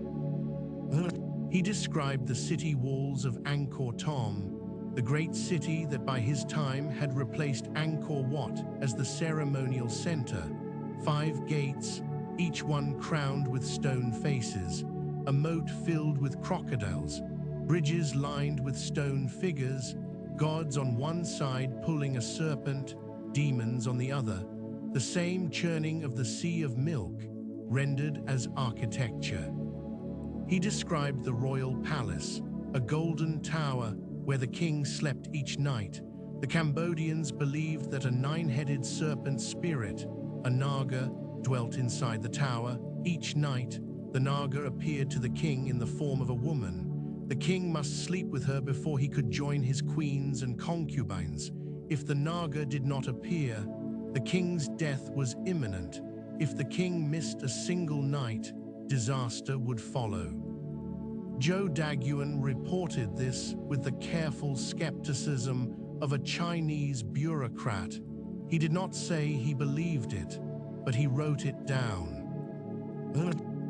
He described the city walls of Angkor Thom, the great city that by his time had replaced Angkor Wat as the ceremonial center. 5 gates, each one crowned with stone faces, a moat filled with crocodiles, bridges lined with stone figures, gods on one side pulling a serpent, demons on the other, the same churning of the sea of milk, rendered as architecture. He described the royal palace, a golden tower where the king slept each night. The Cambodians believed that a 9-headed serpent spirit, a Naga, dwelt inside the tower. Each night, the Naga appeared to the king in the form of a woman. The king must sleep with her before he could join his queens and concubines. If the Naga did not appear, the king's death was imminent. If the king missed a single night, disaster would follow. Zhou Daguan reported this with the careful skepticism of a Chinese bureaucrat. He did not say he believed it, but he wrote it down.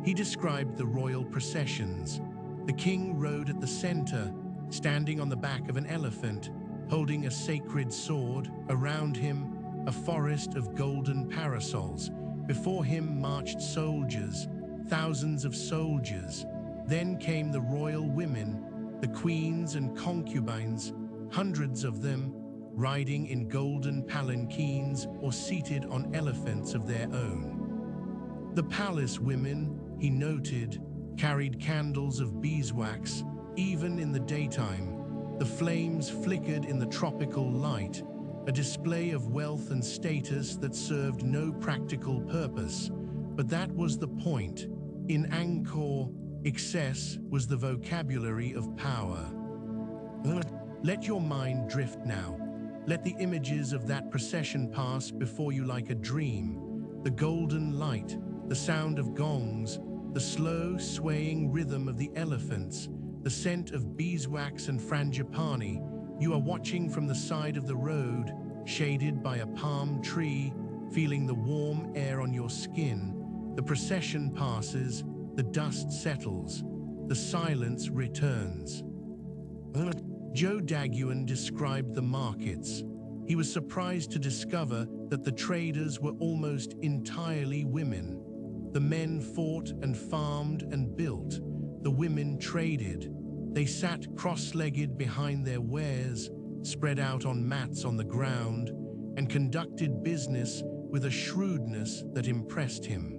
He described the royal processions. The king rode at the center, standing on the back of an elephant, holding a sacred sword. Around him, a forest of golden parasols. Before him marched soldiers, thousands of soldiers. Then came the royal women, the queens and concubines, hundreds of them, riding in golden palanquins or seated on elephants of their own. The palace women, he noted, carried candles of beeswax, even in the daytime. The flames flickered in the tropical light, a display of wealth and status that served no practical purpose. But that was the point. In Angkor, excess was the vocabulary of power. Let your mind drift now. Let the images of that procession pass before you like a dream. The golden light, the sound of gongs, the slow, swaying rhythm of the elephants, the scent of beeswax and frangipani. You are watching from the side of the road, shaded by a palm tree, feeling the warm air on your skin. The procession passes, the dust settles, the silence returns. Zhou Daguan described the markets. He was surprised to discover that the traders were almost entirely women. The men fought and farmed and built. The women traded. They sat cross-legged behind their wares, spread out on mats on the ground, and conducted business with a shrewdness that impressed him.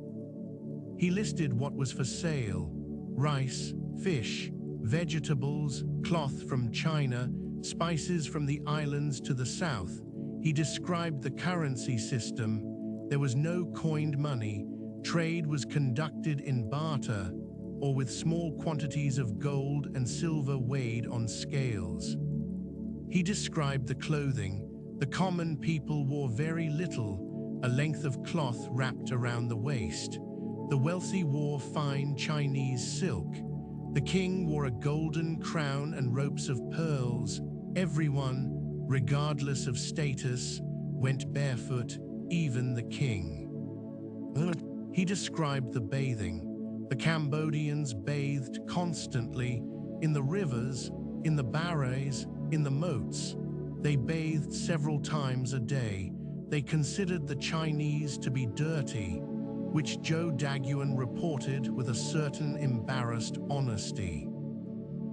He listed what was for sale: rice, fish, vegetables, cloth from China, spices from the islands to the south. He described the currency system. There was no coined money. Trade was conducted in barter, or with small quantities of gold and silver weighed on scales. He described the clothing. The common people wore very little, a length of cloth wrapped around the waist. The wealthy wore fine Chinese silk. The king wore a golden crown and ropes of pearls. Everyone, regardless of status, went barefoot, even the king. He described the bathing. The Cambodians bathed constantly, in the rivers, in the Barays, in the moats. They bathed several times a day. They considered the Chinese to be dirty, which Zhou Daguan reported with a certain embarrassed honesty.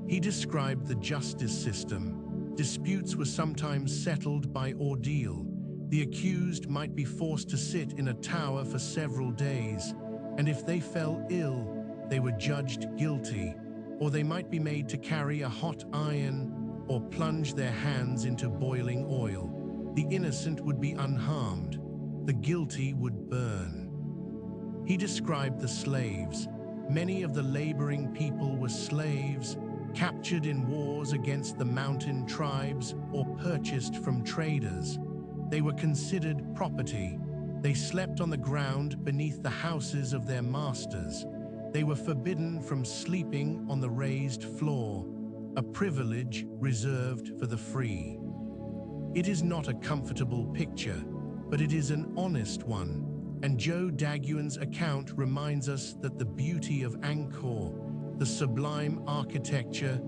He described the justice system. Disputes were sometimes settled by ordeal. The accused might be forced to sit in a tower for several days, and if they fell ill, they were judged guilty, or they might be made to carry a hot iron or plunge their hands into boiling oil. The innocent would be unharmed. The guilty would burn. He described the slaves. Many of the laboring people were slaves, captured in wars against the mountain tribes or purchased from traders. They were considered property. They slept on the ground beneath the houses of their masters. They were forbidden from sleeping on the raised floor, a privilege reserved for the free. It is not a comfortable picture, but it is an honest one. And Zhou Daguan's account reminds us that the beauty of Angkor, the sublime architecture,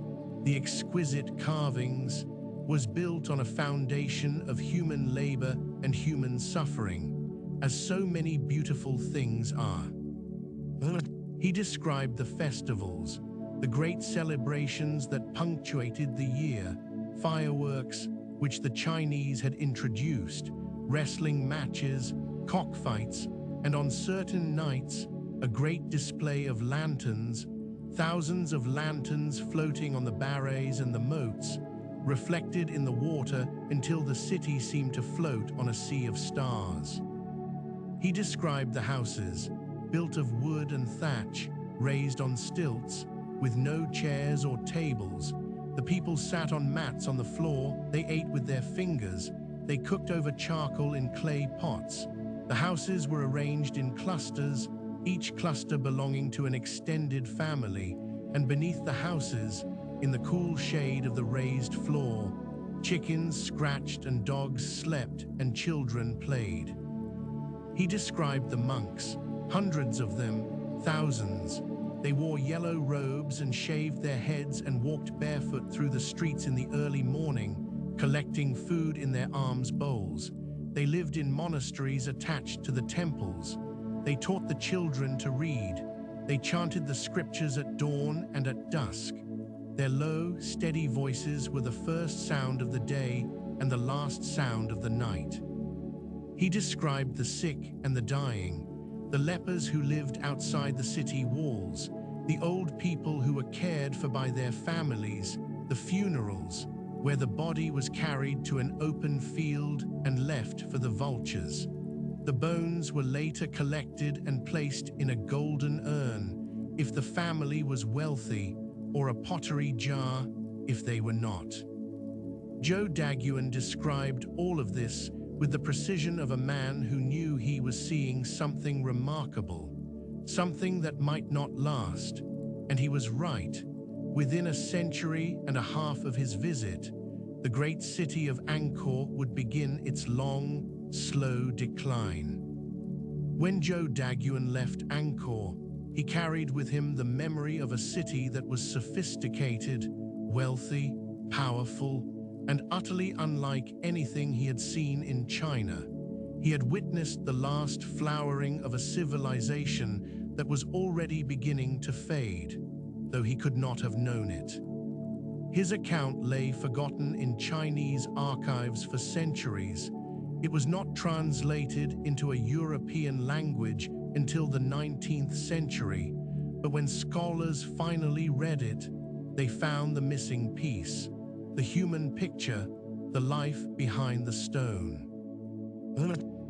the exquisite carvings, was built on a foundation of human labor and human suffering, as so many beautiful things are. He described the festivals, the great celebrations that punctuated the year, fireworks, which the Chinese had introduced, wrestling matches, cockfights, and on certain nights, a great display of lanterns, thousands of lanterns floating on the Barays and the moats, reflected in the water until the city seemed to float on a sea of stars. He described the houses, built of wood and thatch, raised on stilts, with no chairs or tables. The people sat on mats on the floor, they ate with their fingers, they cooked over charcoal in clay pots. The houses were arranged in clusters, each cluster belonging to an extended family, and beneath the houses, in the cool shade of the raised floor, chickens scratched and dogs slept and children played. He described the monks, hundreds of them, thousands. They wore yellow robes and shaved their heads and walked barefoot through the streets in the early morning, collecting food in their alms bowls. They lived in monasteries attached to the temples. They taught the children to read. They chanted the scriptures at dawn and at dusk. Their low, steady voices were the first sound of the day and the last sound of the night. He described the sick and the dying, the lepers who lived outside the city walls, the old people who were cared for by their families, the funerals, where the body was carried to an open field and left for the vultures. The bones were later collected and placed in a golden urn if the family was wealthy, or a pottery jar if they were not. Zhou Daguan described all of this with the precision of a man who knew he was seeing something remarkable, something that might not last, and he was right. Within a century and a half of his visit, the great city of Angkor would begin its long, slow decline. When Zhou Daguan left Angkor, he carried with him the memory of a city that was sophisticated, wealthy, powerful, and utterly unlike anything he had seen in China. He had witnessed the last flowering of a civilization that was already beginning to fade, though he could not have known it. His account lay forgotten in Chinese archives for centuries. It was not translated into a European language until the 19th century, but when scholars finally read it, they found the missing piece, the human picture, the life behind the stone.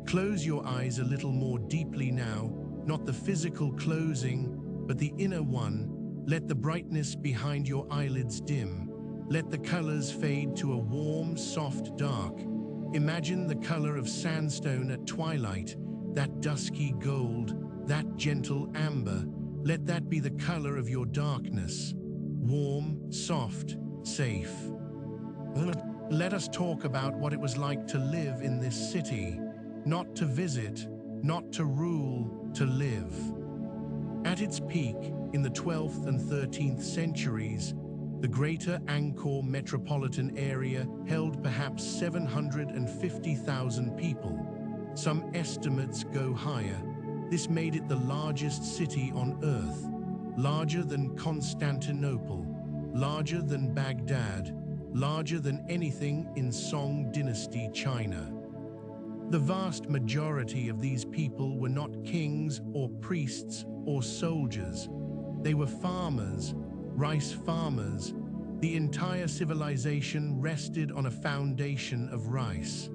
Close your eyes a little more deeply now, not the physical closing, but the inner one. Let the brightness behind your eyelids dim. Let the colors fade to a warm, soft dark. Imagine the color of sandstone at twilight, that dusky gold, that gentle amber. Let that be the color of your darkness. Warm, soft, safe. Let us talk about what it was like to live in this city, not to visit, not to rule, to live. At its peak, in the 12th and 13th centuries, the greater Angkor metropolitan area held perhaps 750,000 people. Some estimates go higher. This made it the largest city on earth, larger than Constantinople, larger than Baghdad, larger than anything in Song Dynasty China. The vast majority of these people were not kings or priests or soldiers. They were farmers, rice farmers. The entire civilization rested on a foundation of rice.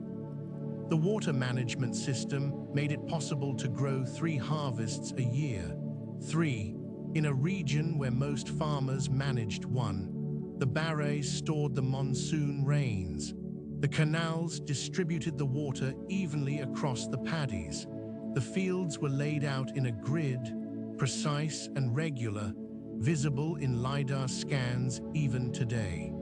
The water management system made it possible to grow 3 harvests a year. 3, in a region where most farmers managed 1. The Barays stored the monsoon rains. The canals distributed the water evenly across the paddies. The fields were laid out in a grid, precise and regular, visible in LiDAR scans even today.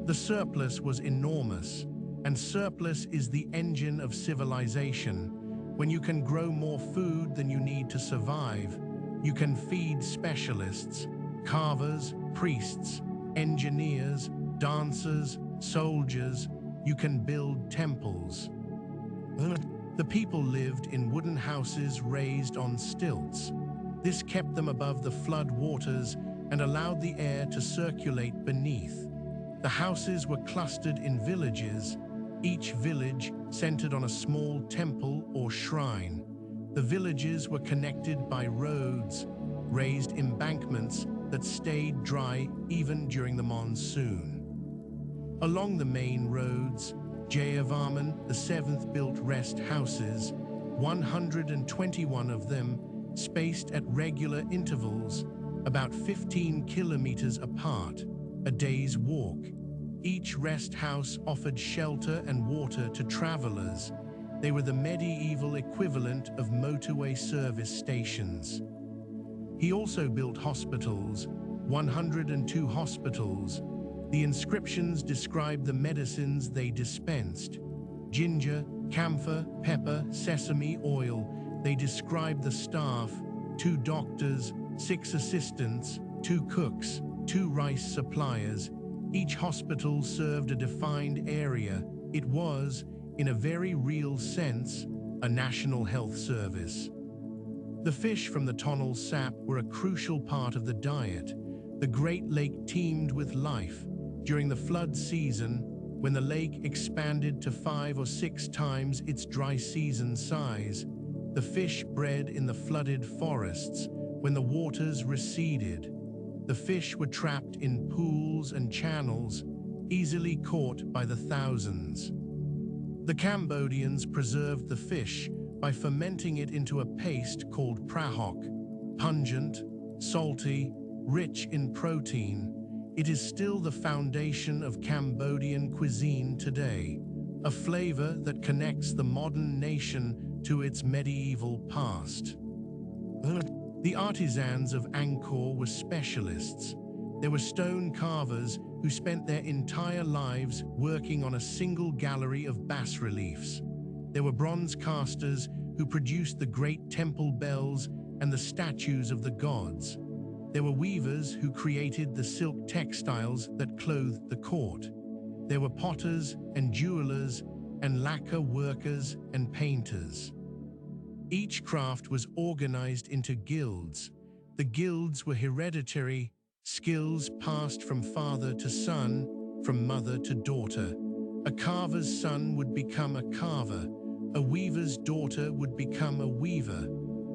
The surplus was enormous, and surplus is the engine of civilization. When you can grow more food than you need to survive, you can feed specialists, carvers, priests, engineers, dancers, soldiers. You can build temples. The people lived in wooden houses raised on stilts. This kept them above the flood waters and allowed the air to circulate beneath. The houses were clustered in villages, each village centered on a small temple or shrine. The villages were connected by roads, raised embankments that stayed dry even during the monsoon. Along the main roads, Jayavarman VII built rest houses, 121 of them spaced at regular intervals, about 15 kilometers apart, a day's walk. Each rest house offered shelter and water to travelers. They were the medieval equivalent of motorway service stations. He also built hospitals, 102 hospitals. The inscriptions describe the medicines they dispensed: ginger, camphor, pepper, sesame oil. They describe the staff: 2 doctors, 6 assistants, 2 cooks, 2 rice suppliers. Each hospital served a defined area. It was, in a very real sense, a national health service. The fish from the tonal sap were a crucial part of the diet. The Great Lake teemed with life. During the flood season, when the lake expanded to 5 or 6 times its dry season size, the fish bred in the flooded forests. When the waters receded, the fish were trapped in pools and channels, easily caught by the thousands. The Cambodians preserved the fish by fermenting it into a paste called prahok. Pungent, salty, rich in protein, it is still the foundation of Cambodian cuisine today, a flavor that connects the modern nation to its medieval past. The artisans of Angkor were specialists. They were stone carvers who spent their entire lives working on a single gallery of bas-reliefs. There were bronze casters who produced the great temple bells and the statues of the gods. There were weavers who created the silk textiles that clothed the court. There were potters and jewelers and lacquer workers and painters. Each craft was organized into guilds. The guilds were hereditary, skills passed from father to son, from mother to daughter. A carver's son would become a carver. A weaver's daughter would become a weaver.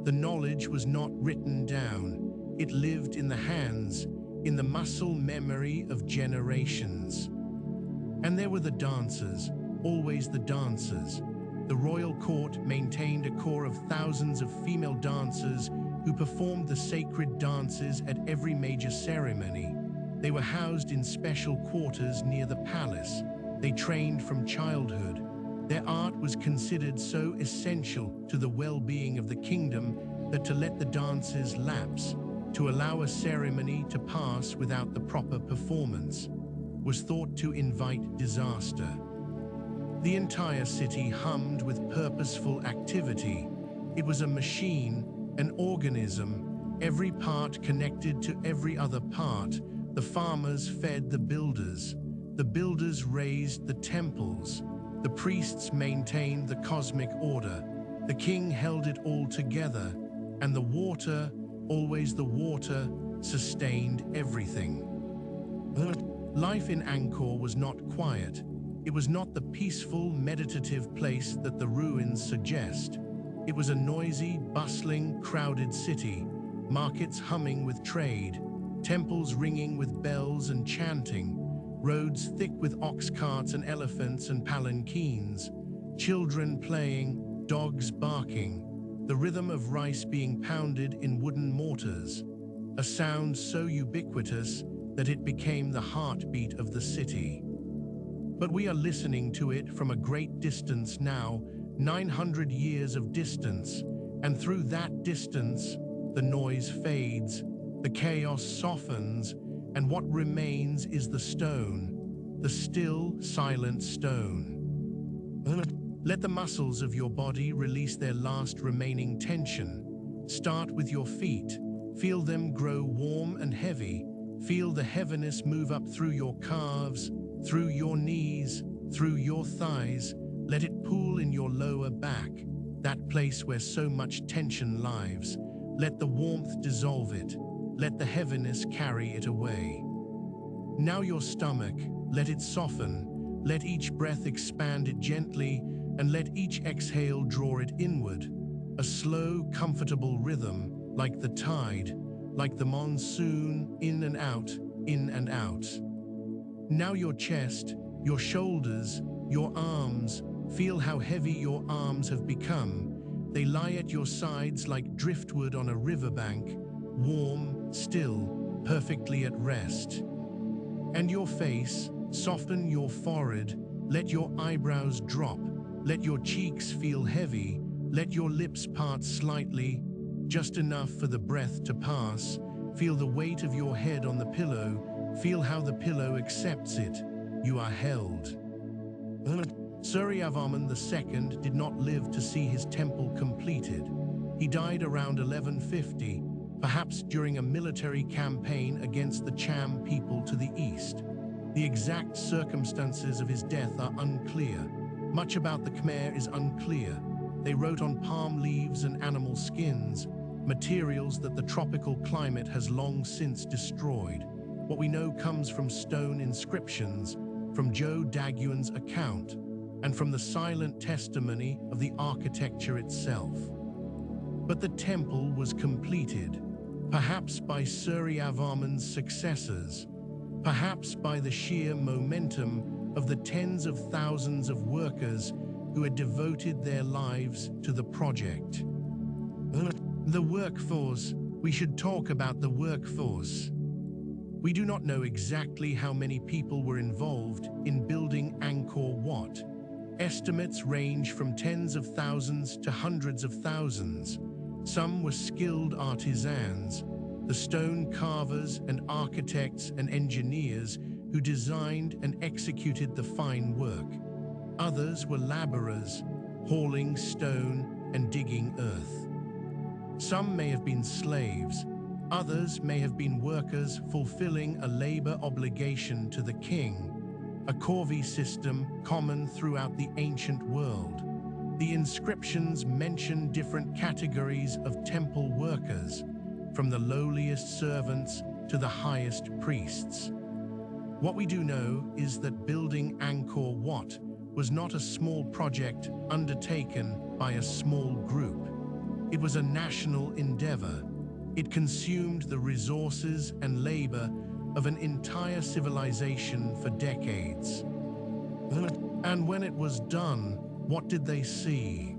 The knowledge was not written down. It lived in the hands, in the muscle memory of generations. And there were the dancers, always the dancers. The royal court maintained a corps of thousands of female dancers who performed the sacred dances at every major ceremony. They were housed in special quarters near the palace. They trained from childhood. Their art was considered so essential to the well-being of the kingdom that to let the dances lapse, to allow a ceremony to pass without the proper performance, was thought to invite disaster. The entire city hummed with purposeful activity. It was a machine, an organism, every part connected to every other part. The farmers fed the builders raised the temples, the priests maintained the cosmic order, the king held it all together, and the water, always the water, sustained everything. Life in Angkor was not quiet. It was not the peaceful, meditative place that the ruins suggest. It was a noisy, bustling, crowded city, markets humming with trade, temples ringing with bells and chanting, roads thick with ox carts and elephants and palanquins, children playing, dogs barking, the rhythm of rice being pounded in wooden mortars, a sound so ubiquitous that it became the heartbeat of the city. But we are listening to it from a great distance now, 900 years of distance, and through that distance, the noise fades, the chaos softens, and what remains is the stone, the still, silent stone. Let the muscles of your body release their last remaining tension. Start with your feet. Feel them grow warm and heavy. Feel the heaviness move up through your calves, through your knees, through your thighs. Let it pool in your lower back, that place where so much tension lives. Let the warmth dissolve it. Let the heaviness carry it away. Now your stomach, let it soften. Let each breath expand it gently, and let each exhale draw it inward. A slow, comfortable rhythm, like the tide, like the monsoon, in and out, in and out. Now your chest, your shoulders, your arms, feel how heavy your arms have become. They lie at your sides like driftwood on a riverbank, warm, still, perfectly at rest. And your face, soften your forehead, let your eyebrows drop, let your cheeks feel heavy, let your lips part slightly, just enough for the breath to pass. Feel the weight of your head on the pillow, feel how the pillow accepts it. You are held. Suryavarman II did not live to see his temple completed. He died around 1150, perhaps during a military campaign against the Cham people to the east. The exact circumstances of his death are unclear. Much about the Khmer is unclear. They wrote on palm leaves and animal skins. materials that the tropical climate has long since destroyed. What we know comes from stone inscriptions, from Zhou Daguan's account, and from the silent testimony of the architecture itself. But the temple was completed, perhaps by Suryavarman's successors, perhaps by the sheer momentum of the tens of thousands of workers who had devoted their lives to the project. The workforce. We should talk about the workforce. We do not know exactly how many people were involved in building Angkor Wat. Estimates range from tens of thousands to hundreds of thousands. Some were skilled artisans, the stone carvers and architects and engineers who designed and executed the fine work. Others were laborers, hauling stone and digging earth. Some may have been slaves, others may have been workers fulfilling a labor obligation to the king, a corvée system common throughout the ancient world. The inscriptions mention different categories of temple workers, from the lowliest servants to the highest priests. What we do know is that building Angkor Wat was not a small project undertaken by a small group. It was a national endeavor. It consumed the resources and labor of an entire civilization for decades. And when it was done, what did they see?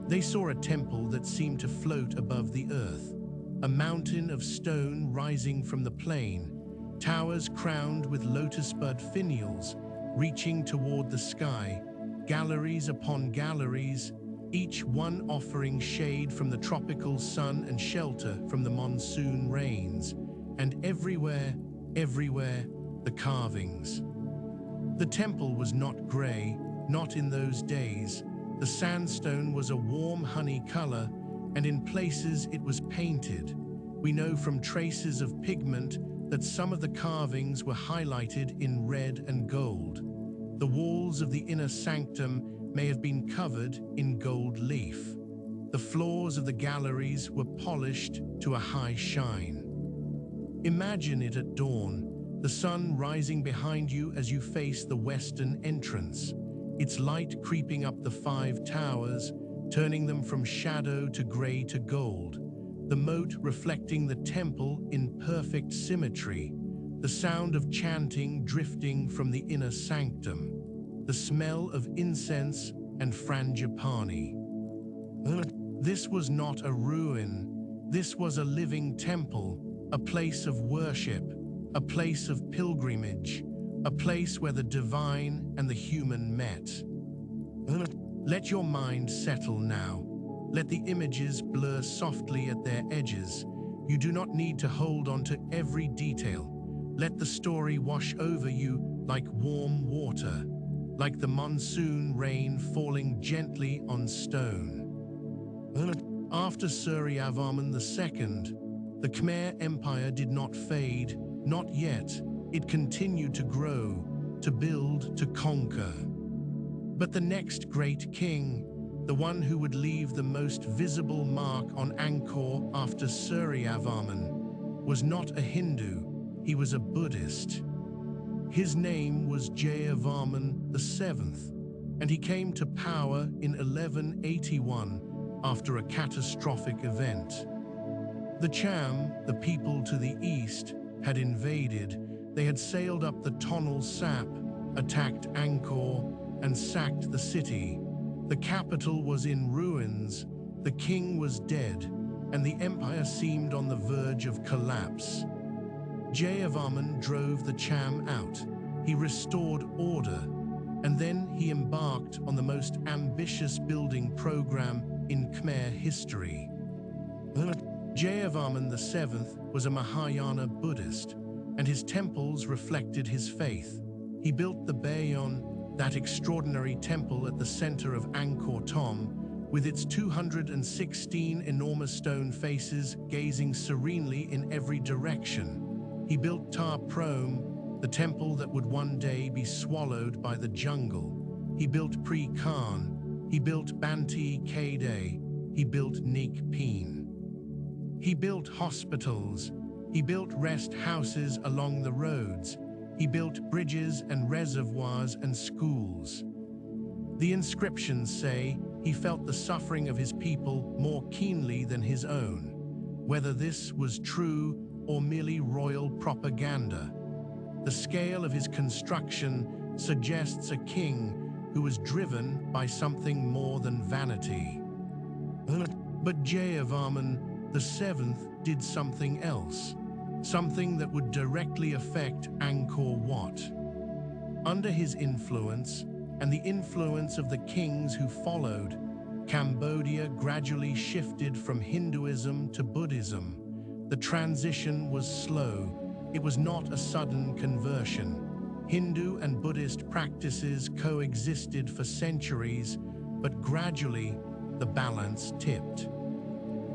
They saw a temple that seemed to float above the earth, a mountain of stone rising from the plain, towers crowned with lotus bud finials reaching toward the sky, galleries upon galleries, each one offering shade from the tropical sun and shelter from the monsoon rains, and everywhere, the carvings. The temple was not gray, not in those days. The sandstone was a warm honey color, and in places it was painted. We know from traces of pigment that some of the carvings were highlighted in red and gold. The walls of the Inner Sanctum may have been covered in gold leaf. The floors of the galleries were polished to a high shine. Imagine it at dawn, the sun rising behind you as you face the western entrance, its light creeping up the 5 towers, turning them from shadow to gray to gold, the moat reflecting the temple in perfect symmetry, the sound of chanting drifting from the Inner Sanctum, the smell of incense and frangipani. This was not a ruin. This was a living temple, a place of worship, a place of pilgrimage, a place where the divine and the human met. Let your mind settle now. Let the images blur softly at their edges. You do not need to hold on to every detail. Let the story wash over you like warm water, like the monsoon rain falling gently on stone. After Suryavarman II, the Khmer Empire did not fade, not yet. It continued to grow, to build, to conquer. But the next great king, the one who would leave the most visible mark on Angkor after Suryavarman, was not a Hindu, he was a Buddhist. His name was Jayavarman VII, and he came to power in 1181 after a catastrophic event. The Cham, the people to the east, had invaded. They had sailed up the Tonle Sap, attacked Angkor, and sacked the city. The capital was in ruins, the king was dead, and the empire seemed on the verge of collapse. Jayavarman drove the Cham out. He restored order, and then he embarked on the most ambitious building program in Khmer history. Jayavarman VII was a Mahayana Buddhist, and his temples reflected his faith. He built the Bayon, that extraordinary temple at the center of Angkor Thom, with its 216 enormous stone faces gazing serenely in every direction. He built Ta Prohm, the temple that would one day be swallowed by the jungle. He built Pre Khan. He built Banteay Kade. He built Neak Peen. He built hospitals, he built rest houses along the roads, he built bridges and reservoirs and schools. The inscriptions say he felt the suffering of his people more keenly than his own. Whether this was true or merely royal propaganda, the scale of his construction suggests a king who was driven by something more than vanity. But Jayavarman VII did something else, something that would directly affect Angkor Wat. Under his influence, and the influence of the kings who followed, Cambodia gradually shifted from Hinduism to Buddhism. The transition was slow. It was not a sudden conversion. Hindu and Buddhist practices coexisted for centuries, but gradually the balance tipped.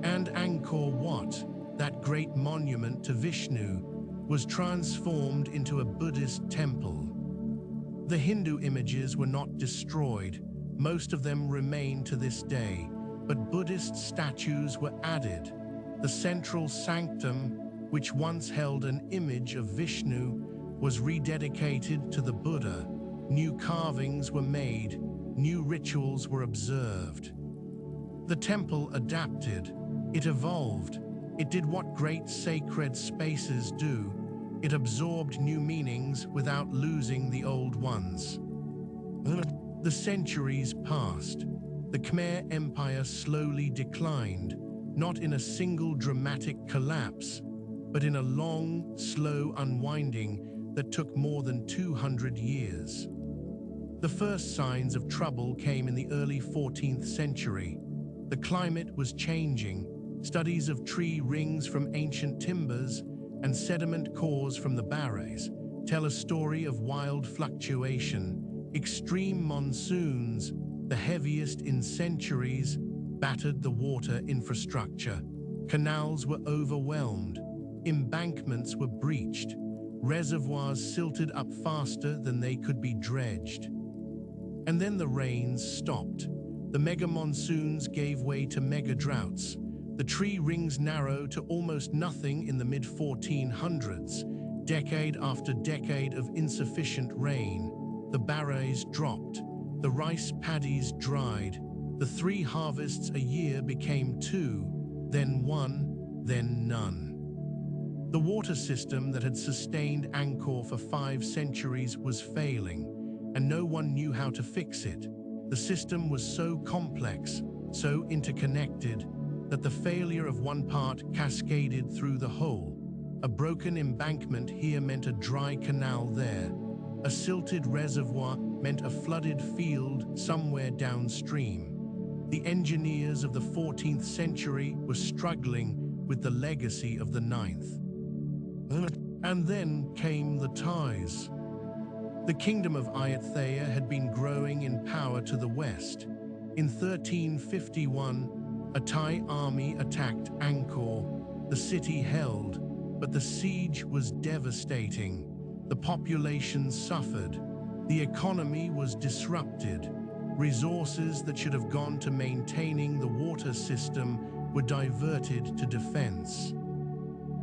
And Angkor Wat, that great monument to Vishnu, was transformed into a Buddhist temple. The Hindu images were not destroyed. Most of them remain to this day, but Buddhist statues were added. The central sanctum, which once held an image of Vishnu, was rededicated to the Buddha. New carvings were made, new rituals were observed. The temple adapted, it evolved, it did what great sacred spaces do. It absorbed new meanings without losing the old ones. The centuries passed. The Khmer Empire slowly declined, not in a single dramatic collapse, but in a long, slow unwinding that took more than 200 years. The first signs of trouble came in the early 14th century. The climate was changing. Studies of tree rings from ancient timbers and sediment cores from the Barays tell a story of wild fluctuation. Extreme monsoons, the heaviest in centuries, battered the water infrastructure. Canals were overwhelmed, embankments were breached, reservoirs silted up faster than they could be dredged. And then the rains stopped. The mega monsoons gave way to mega droughts. The tree rings narrowed to almost nothing in the mid-1400s. Decade after decade of insufficient rain, the Barays dropped, the rice paddies dried, the 3 harvests a year became 2, then 1, then none. The water system that had sustained Angkor for 5 centuries was failing, and no one knew how to fix it. The system was so complex, so interconnected, that the failure of one part cascaded through the whole. A broken embankment here meant a dry canal there. A silted reservoir meant a flooded field somewhere downstream. The engineers of the 14th century were struggling with the legacy of the 9th. And then came the Thais. The kingdom of Ayutthaya had been growing in power to the west. In 1351, a Thai army attacked Angkor. The city held, but the siege was devastating. The population suffered. The economy was disrupted. Resources that should have gone to maintaining the water system were diverted to defense.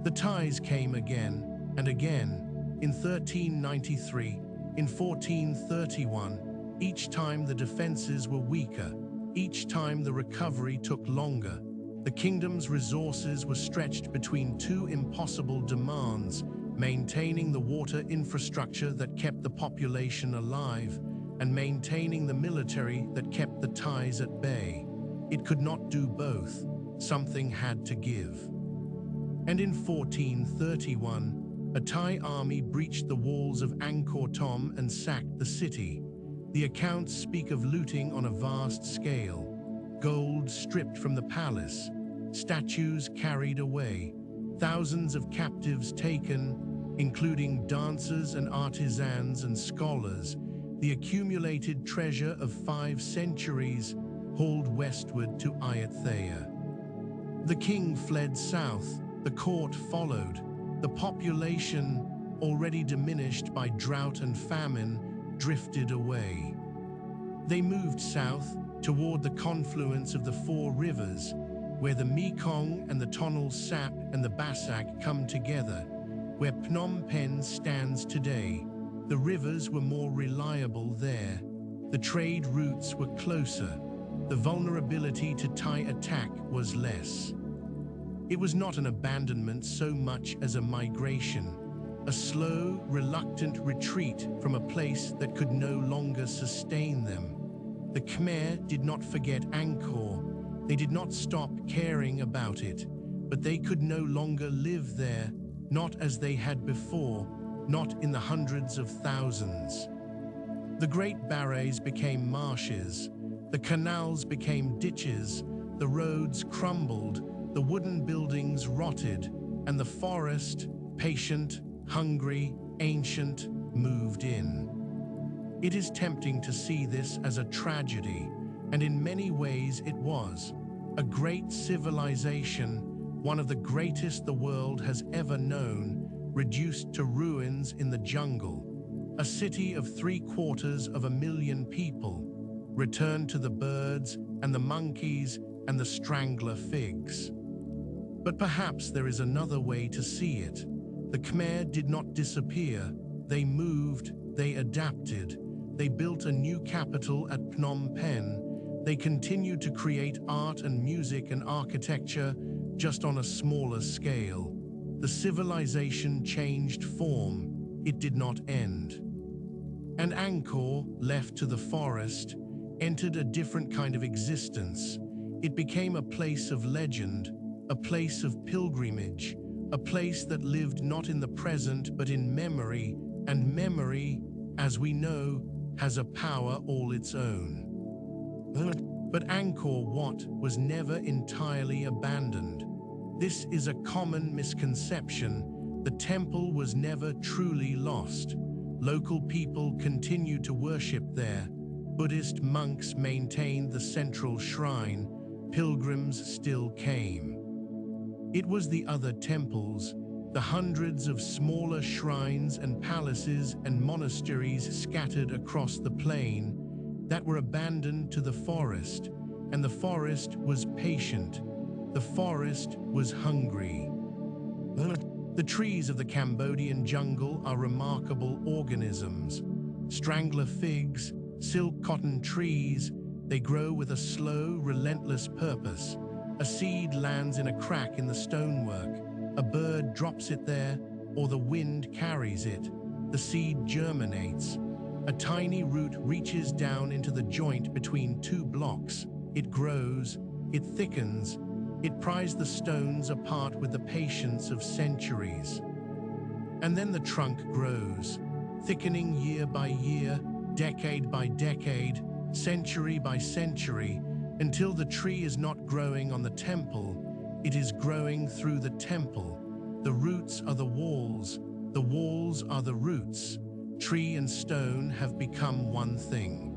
The Thais came again and again, in 1393, in 1431, each time the defenses were weaker, each time the recovery took longer. The kingdom's resources were stretched between 2 impossible demands: maintaining the water infrastructure that kept the population alive, and maintaining the military that kept the Thais at bay. It could not do both. Something had to give. And in 1431, a Thai army breached the walls of Angkor Thom and sacked the city. The accounts speak of looting on a vast scale. Gold stripped from the palace, statues carried away, thousands of captives taken, including dancers and artisans and scholars. The accumulated treasure of 5 centuries hauled westward to Ayutthaya. The king fled south, the court followed. The population, already diminished by drought and famine, drifted away. They moved south toward the confluence of the 4 rivers. where the Mekong and the Tonle Sap and the Bassac come together, where Phnom Penh stands today. The rivers were more reliable there. The trade routes were closer. The vulnerability to Thai attack was less. It was not an abandonment so much as a migration, a slow, reluctant retreat from a place that could no longer sustain them. The Khmer did not forget Angkor. They did not stop caring about it, but they could no longer live there, not as they had before, not in the hundreds of thousands. The great Barays became marshes, the canals became ditches, the roads crumbled, the wooden buildings rotted, and the forest, patient, hungry, ancient, moved in. It is tempting to see this as a tragedy, and in many ways it was. A great civilization, one of the greatest the world has ever known, reduced to ruins in the jungle. A city of 750,000 people, returned to the birds and the monkeys and the strangler figs. But perhaps there is another way to see it. The Khmer did not disappear. They moved, they adapted, they built a new capital at Phnom Penh. They continued to create art and music and architecture, just on a smaller scale. The civilization changed form. It did not end. And Angkor, left to the forest, entered a different kind of existence. It became a place of legend, a place of pilgrimage, a place that lived not in the present but in memory, and memory, as we know, has a power all its own. But Angkor Wat was never entirely abandoned. This is a common misconception. The temple was never truly lost. Local people continued to worship there. Buddhist monks maintained the central shrine. Pilgrims still came. It was the other temples, the hundreds of smaller shrines and palaces and monasteries scattered across the plain, that were abandoned to the forest, and the forest was patient. The forest was hungry. The trees of the Cambodian jungle are remarkable organisms. Strangler figs, silk cotton trees, they grow with a slow, relentless purpose. A seed lands in a crack in the stonework. A bird drops it there, or the wind carries it. The seed germinates. A tiny root reaches down into the joint between two blocks. It grows, it thickens, it pries the stones apart with the patience of centuries. And then the trunk grows, thickening year by year, decade by decade, century by century, until the tree is not growing on the temple, it is growing through the temple. The roots are the walls are the roots. Tree and stone have become one thing.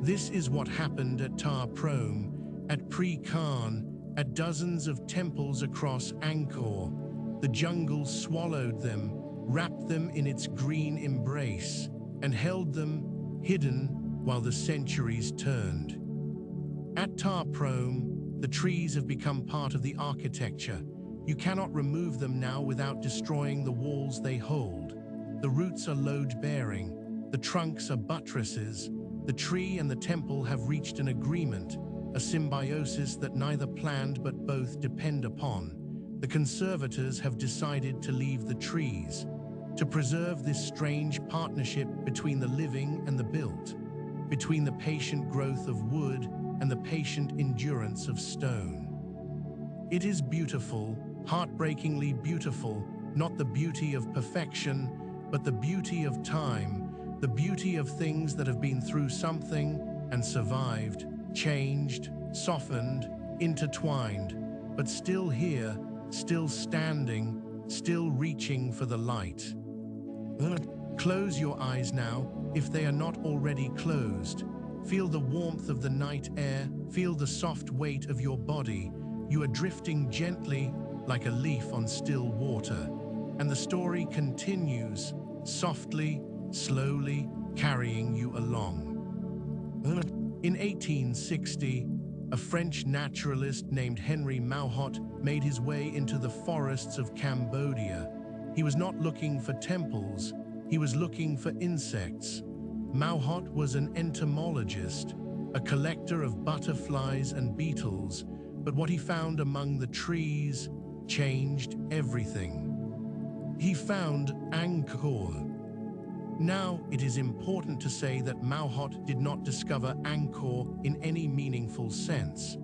This is what happened at Ta Prohm, at Pre Khan, at dozens of temples across Angkor. The jungle swallowed them, wrapped them in its green embrace, and held them hidden while the centuries turned. At Ta Prohm, the trees have become part of the architecture. You cannot remove them now without destroying the walls they hold. The roots are load-bearing, the trunks are buttresses. The tree and the temple have reached an agreement, a symbiosis that neither planned but both depend upon. The conservators have decided to leave the trees, to preserve this strange partnership between the living and the built, between the patient growth of wood and the patient endurance of stone. It is beautiful, heartbreakingly beautiful, not the beauty of perfection, but the beauty of time, the beauty of things that have been through something and survived, changed, softened, intertwined, but still here, still standing, still reaching for the light. Close your eyes now, if they are not already closed. Feel the warmth of the night air, feel the soft weight of your body. You are drifting gently, like a leaf on still water. And the story continues, softly, slowly, carrying you along. In 1860, a French naturalist named Henri made his way into the forests of Cambodia. He was not looking for temples, he was looking for insects. Maut was an entomologist, a collector of butterflies and beetles, but what he found among the trees changed everything. He found Angkor. Now, it is important to say that Maut did not discover Angkor in any meaningful sense.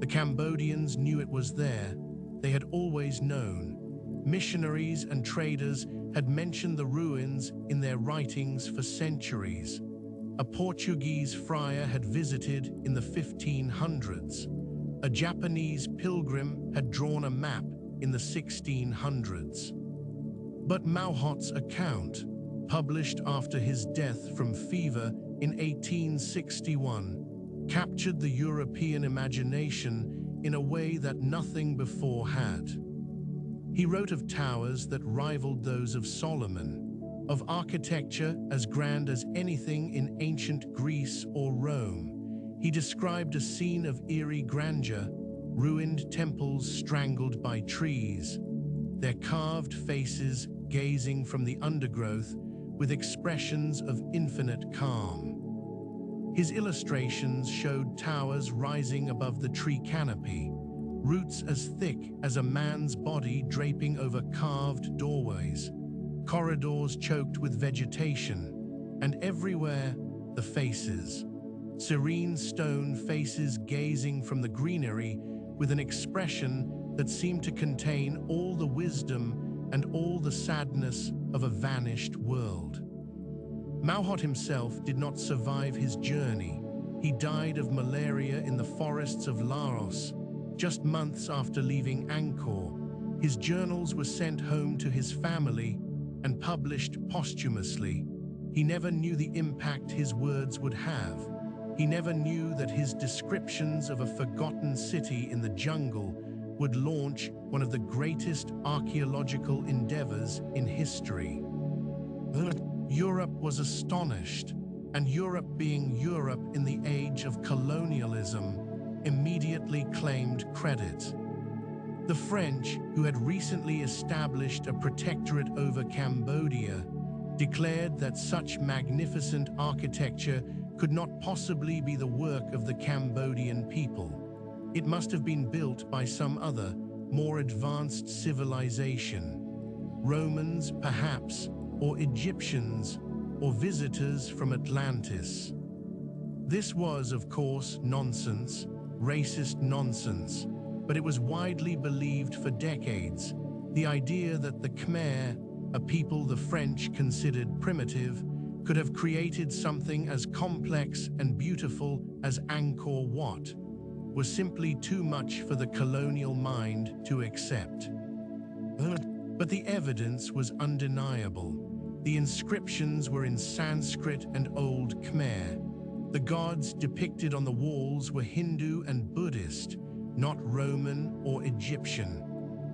The Cambodians knew it was there. They had always known. Missionaries and traders had mentioned the ruins in their writings for centuries. A Portuguese friar had visited in the 1500s. A Japanese pilgrim had drawn a map in the 1600s. But Maut's account, published after his death from fever in 1861, captured the European imagination in a way that nothing before had. He wrote of towers that rivaled those of Solomon, of architecture as grand as anything in ancient Greece or Rome. He described a scene of eerie grandeur, ruined temples strangled by trees, their carved faces gazing from the undergrowth with expressions of infinite calm. His illustrations showed towers rising above the tree canopy, roots as thick as a man's body draping over carved doorways, corridors choked with vegetation, and everywhere the faces. Serene stone faces gazing from the greenery with an expression that seemed to contain all the wisdom and all the sadness of a vanished world. Maut himself did not survive his journey. He died of malaria in the forests of Laos, just months after leaving Angkor. His journals were sent home to his family and published posthumously. He never knew the impact his words would have. He never knew that his descriptions of a forgotten city in the jungle would launch one of the greatest archaeological endeavors in history. Europe was astonished, and Europe, being Europe in the age of colonialism, immediately claimed credit. The French, who had recently established a protectorate over Cambodia, declared that such magnificent architecture could not possibly be the work of the Cambodian people. It must have been built by some other, more advanced civilization. Romans, perhaps, or Egyptians, or visitors from Atlantis. This was, of course, nonsense, racist nonsense, but it was widely believed for decades. The idea that the Khmer, a people the French considered primitive, could have created something as complex and beautiful as Angkor Wat was simply too much for the colonial mind to accept. But the evidence was undeniable. The inscriptions were in Sanskrit and Old Khmer. The gods depicted on the walls were Hindu and Buddhist, not Roman or Egyptian.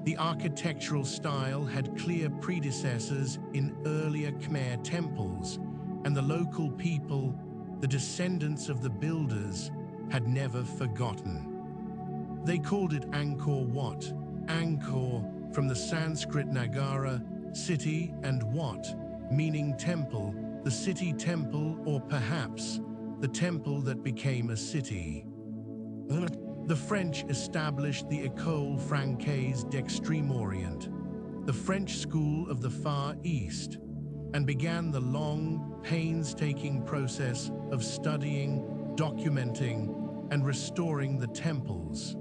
The architectural style had clear predecessors in earlier Khmer temples, and the local people, the descendants of the builders, had never forgotten. They called it Angkor Wat, Angkor from the Sanskrit Nagara, city, and Wat, meaning temple, the city temple, or perhaps the temple that became a city. The French established the École Francaise d'Extrême Orient, the French school of the Far East, and began the long, painstaking process of studying, documenting, and restoring the temples.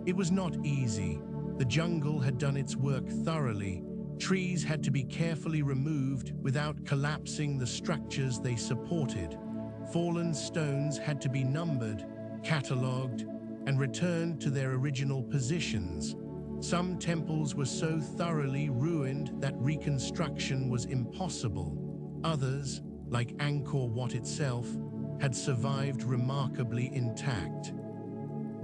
It was not easy. The jungle had done its work thoroughly. Trees had to be carefully removed without collapsing the structures they supported. Fallen stones had to be numbered, catalogued, and returned to their original positions. Some temples were so thoroughly ruined that reconstruction was impossible. Others, like Angkor Wat itself, had survived remarkably intact.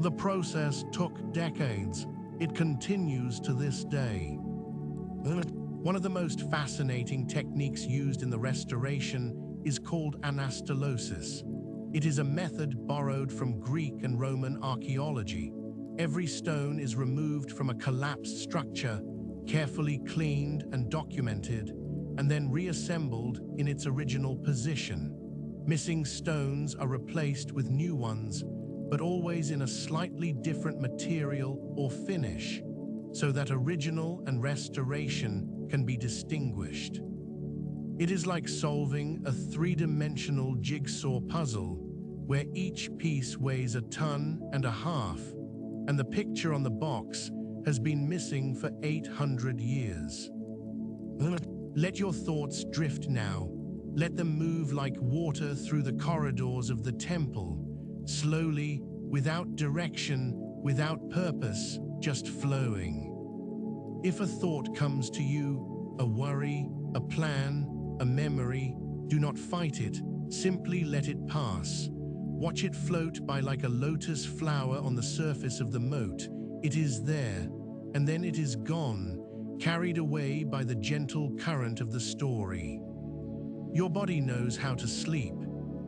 The process took decades. It continues to this day. One of the most fascinating techniques used in the restoration is called anastylosis. It is a method borrowed from Greek and Roman archaeology. Every stone is removed from a collapsed structure, carefully cleaned and documented, and then reassembled in its original position. Missing stones are replaced with new ones, but always in a slightly different material or finish, so that original and restoration can be distinguished. It is like solving a three-dimensional jigsaw puzzle, where each piece weighs 1.5 tons, and the picture on the box has been missing for 800 years. Let your thoughts drift now. Let them move like water through the corridors of the temple, slowly, without direction, without purpose, just flowing. If a thought comes to you, a worry, a plan, a memory, do not fight it, simply let it pass. Watch it float by like a lotus flower on the surface of the moat. It is there, and then it is gone, carried away by the gentle current of the story. Your body knows how to sleep.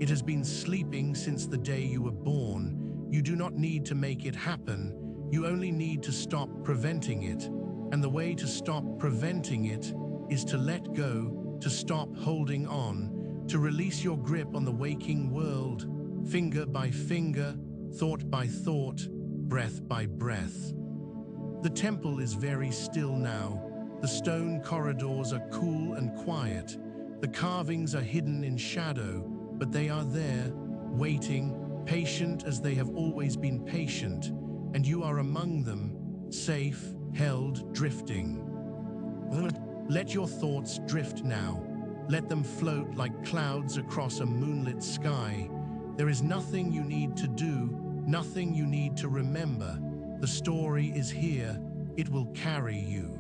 It has been sleeping since the day you were born. You do not need to make it happen. You only need to stop preventing it. And the way to stop preventing it is to let go, to stop holding on, to release your grip on the waking world, finger by finger, thought by thought, breath by breath. The temple is very still now. The stone corridors are cool and quiet. The carvings are hidden in shadow, but they are there, waiting, patient as they have always been patient, and you are among them, safe, held, drifting. Let your thoughts drift now. Let them float like clouds across a moonlit sky. There is nothing you need to do, nothing you need to remember. The story is here. It will carry you.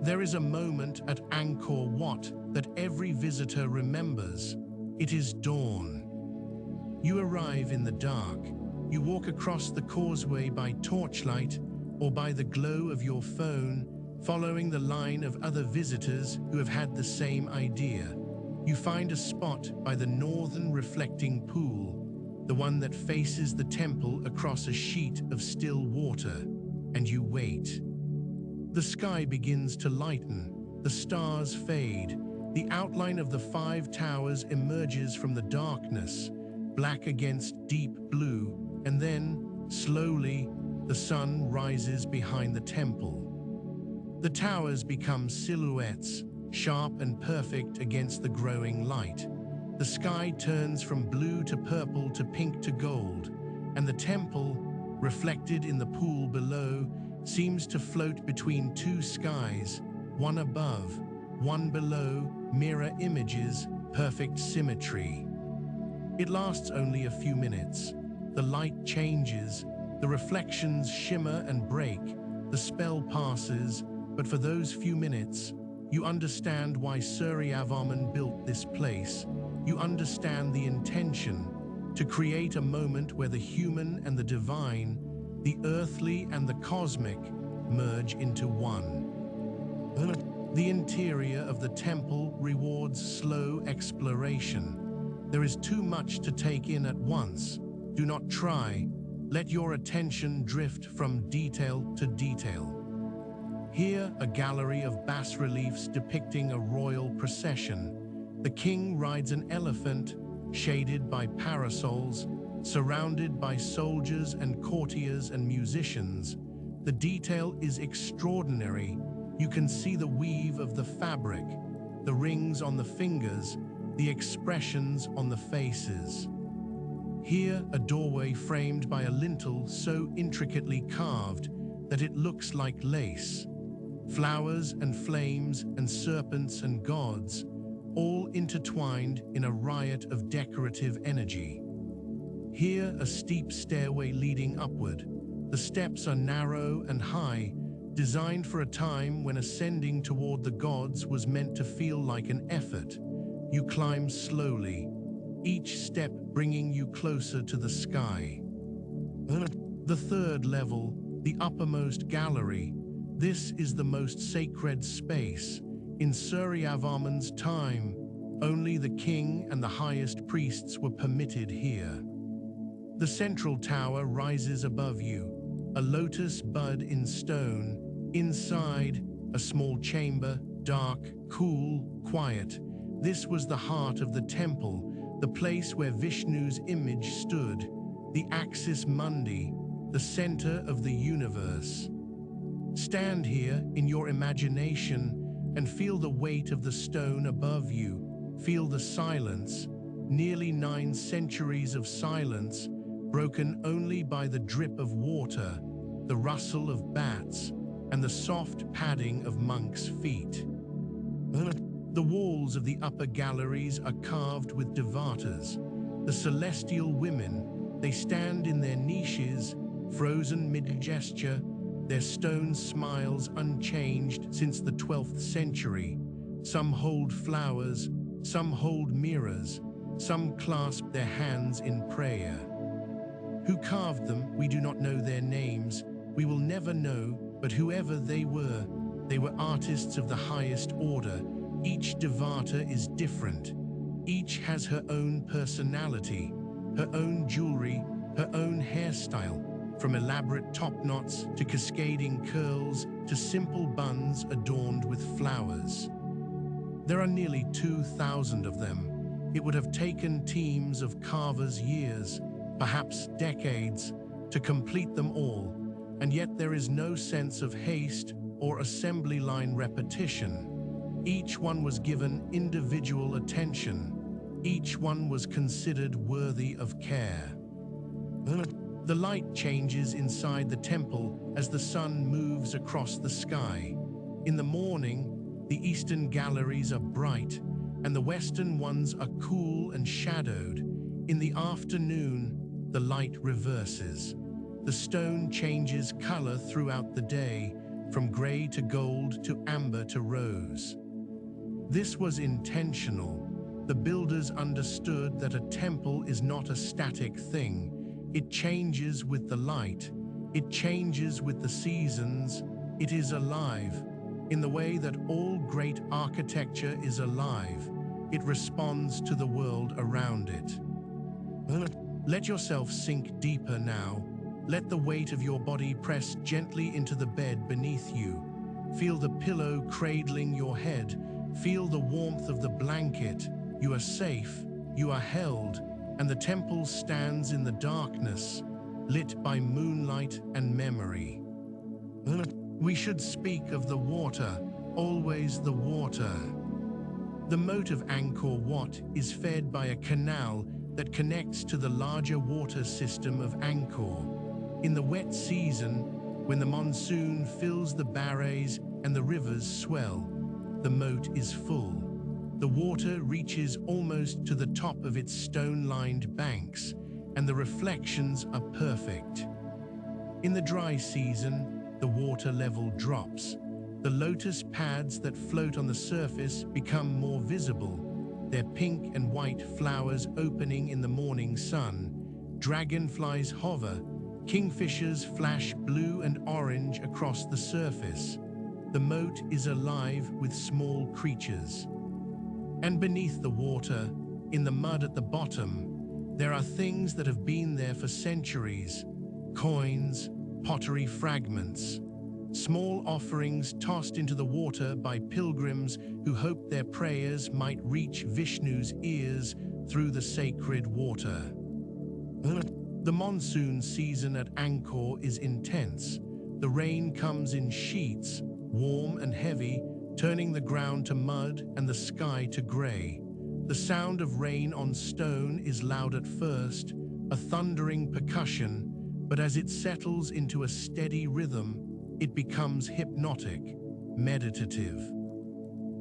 There is a moment at Angkor Wat that every visitor remembers. It is dawn. You arrive in the dark. You walk across the causeway by torchlight or by the glow of your phone, following the line of other visitors who have had the same idea. You find a spot by the northern reflecting pool, the one that faces the temple across a sheet of still water, and you wait. The sky begins to lighten, the stars fade, the outline of the 5 towers emerges from the darkness, black against deep blue, and then, slowly, the sun rises behind the temple. The towers become silhouettes, sharp and perfect against the growing light. The sky turns from blue to purple to pink to gold, and the temple, reflected in the pool below, seems to float between 2 skies, one above, one below, mirror images, perfect symmetry. It lasts only a few minutes. The light changes, the reflections shimmer and break, the spell passes, but for those few minutes, you understand why Suryavarman built this place. You understand the intention, to create a moment where the human and the divine, the earthly and the cosmic, merge into one. The interior of the temple rewards slow exploration. There is too much to take in at once. Do not try. Let your attention drift from detail to detail. Here, a gallery of bas-reliefs depicting a royal procession. The king rides an elephant, shaded by parasols, surrounded by soldiers and courtiers and musicians. The detail is extraordinary. You can see the weave of the fabric, the rings on the fingers, the expressions on the faces. Here, a doorway framed by a lintel so intricately carved that it looks like lace. Flowers and flames and serpents and gods, all intertwined in a riot of decorative energy. Here, a steep stairway leading upward. The steps are narrow and high, designed for a time when ascending toward the gods was meant to feel like an effort. You climb slowly, each step bringing you closer to the sky. The third level, the uppermost gallery, this is the most sacred space. In Suryavarman's time, Only the king and the highest priests were permitted here. The central tower rises above you, a lotus bud in stone. Inside, a small chamber, dark, cool, quiet. This was the heart of the temple, the place where Vishnu's image stood, the axis mundi, the center of the universe. Stand here in your imagination and feel the weight of the stone above you. Feel the silence, nearly 9 centuries of silence, broken only by the drip of water, the rustle of bats, and the soft padding of monks' feet. The walls of the upper galleries are carved with Devatas, the celestial women. They stand in their niches, frozen mid-gesture, their stone smiles unchanged since the 12th century. Some hold flowers, some hold mirrors, some clasp their hands in prayer. Who carved them, we do not know their names. We will never know, but whoever they were artists of the highest order. Each Devata is different. Each has her own personality, her own jewelry, her own hairstyle, from elaborate top knots to cascading curls to simple buns adorned with flowers. There are nearly 2,000 of them. It would have taken teams of carvers years, perhaps decades, to complete them all, and yet there is no sense of haste or assembly line repetition. Each one was given individual attention. Each one was considered worthy of care. The light changes inside the temple as the sun moves across the sky. In the morning, the eastern galleries are bright, and the western ones are cool and shadowed. In the afternoon, the light reverses. The stone changes color throughout the day, from gray to gold to amber to rose. This was intentional. The builders understood that a temple is not a static thing. It changes with the light. It changes with the seasons. It is alive. In the way that all great architecture is alive, it responds to the world around it. Let yourself sink deeper now. Let the weight of your body press gently into the bed beneath you. Feel the pillow cradling your head. Feel the warmth of the blanket. You are safe, you are held, and the temple stands in the darkness, lit by moonlight and memory. We should speak of the water, always the water. The moat of Angkor Wat is fed by a canal that connects to the larger water system of Angkor. In the wet season, when the monsoon fills the Barays and the rivers swell, the moat is full. The water reaches almost to the top of its stone-lined banks, and the reflections are perfect. In the dry season, the water level drops. The lotus pads that float on the surface become more visible, their pink and white flowers opening in the morning sun. Dragonflies hover. Kingfishers flash blue and orange across the surface. The moat is alive with small creatures. And beneath the water, in the mud at the bottom, there are things that have been there for centuries. Coins, pottery fragments, small offerings tossed into the water by pilgrims who hoped their prayers might reach Vishnu's ears through the sacred water. The monsoon season at Angkor is intense. The rain comes in sheets, warm and heavy, turning the ground to mud and the sky to gray. The sound of rain on stone is loud at first, a thundering percussion, but as it settles into a steady rhythm, it becomes hypnotic, meditative.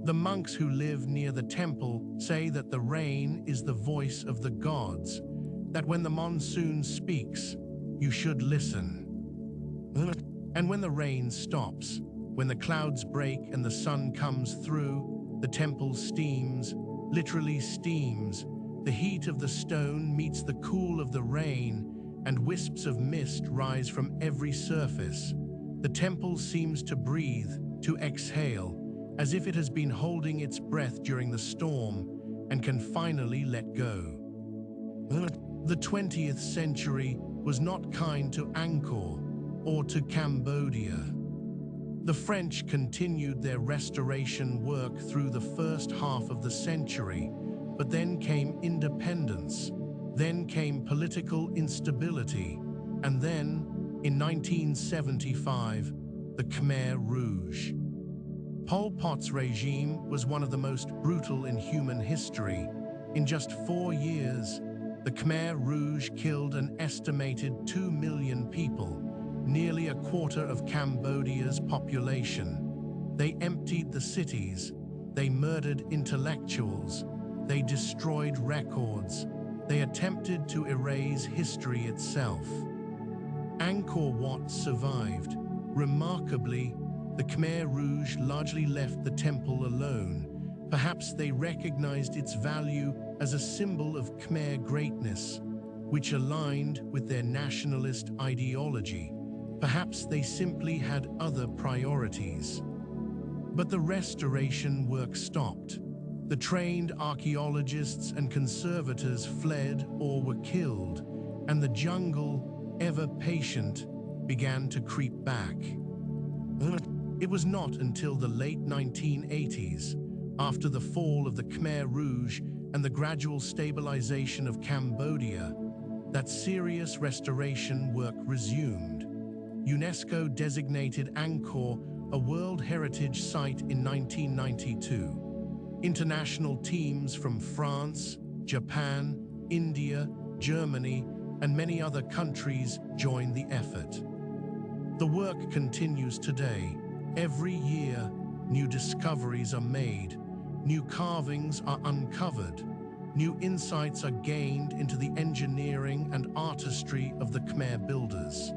The monks who live near the temple say that the rain is the voice of the gods, that when the monsoon speaks, you should listen. And when the rain stops, when the clouds break and the sun comes through, the temple steams, literally steams. The heat of the stone meets the cool of the rain, and wisps of mist rise from every surface. The temple seems to breathe, to exhale, as if it has been holding its breath during the storm. and can finally let go. The 20th century was not kind to Angkor or to Cambodia. The French continued their restoration work through the first half of the century, but then came independence, then came political instability, and then, in 1975, the Khmer Rouge. Pol Pot's regime was one of the most brutal in human history. In just 4 years, the Khmer Rouge killed an estimated 2 million people, nearly a quarter of Cambodia's population. They emptied the cities, they murdered intellectuals, they destroyed records, they attempted to erase history itself. Angkor Wat survived. Remarkably, the Khmer Rouge largely left the temple alone. Perhaps they recognized its value as a symbol of Khmer greatness, which aligned with their nationalist ideology. Perhaps they simply had other priorities. But the restoration work stopped. The trained archaeologists and conservators fled or were killed, and the jungle, ever patient, began to creep back. It was not until the late 1980s, after the fall of the Khmer Rouge and the gradual stabilization of Cambodia, that serious restoration work resumed. UNESCO designated Angkor a World Heritage Site in 1992. International teams from France, Japan, India, Germany, and many other countries joined the effort. The work continues today. Every year, new discoveries are made, new carvings are uncovered, new insights are gained into the engineering and artistry of the Khmer builders.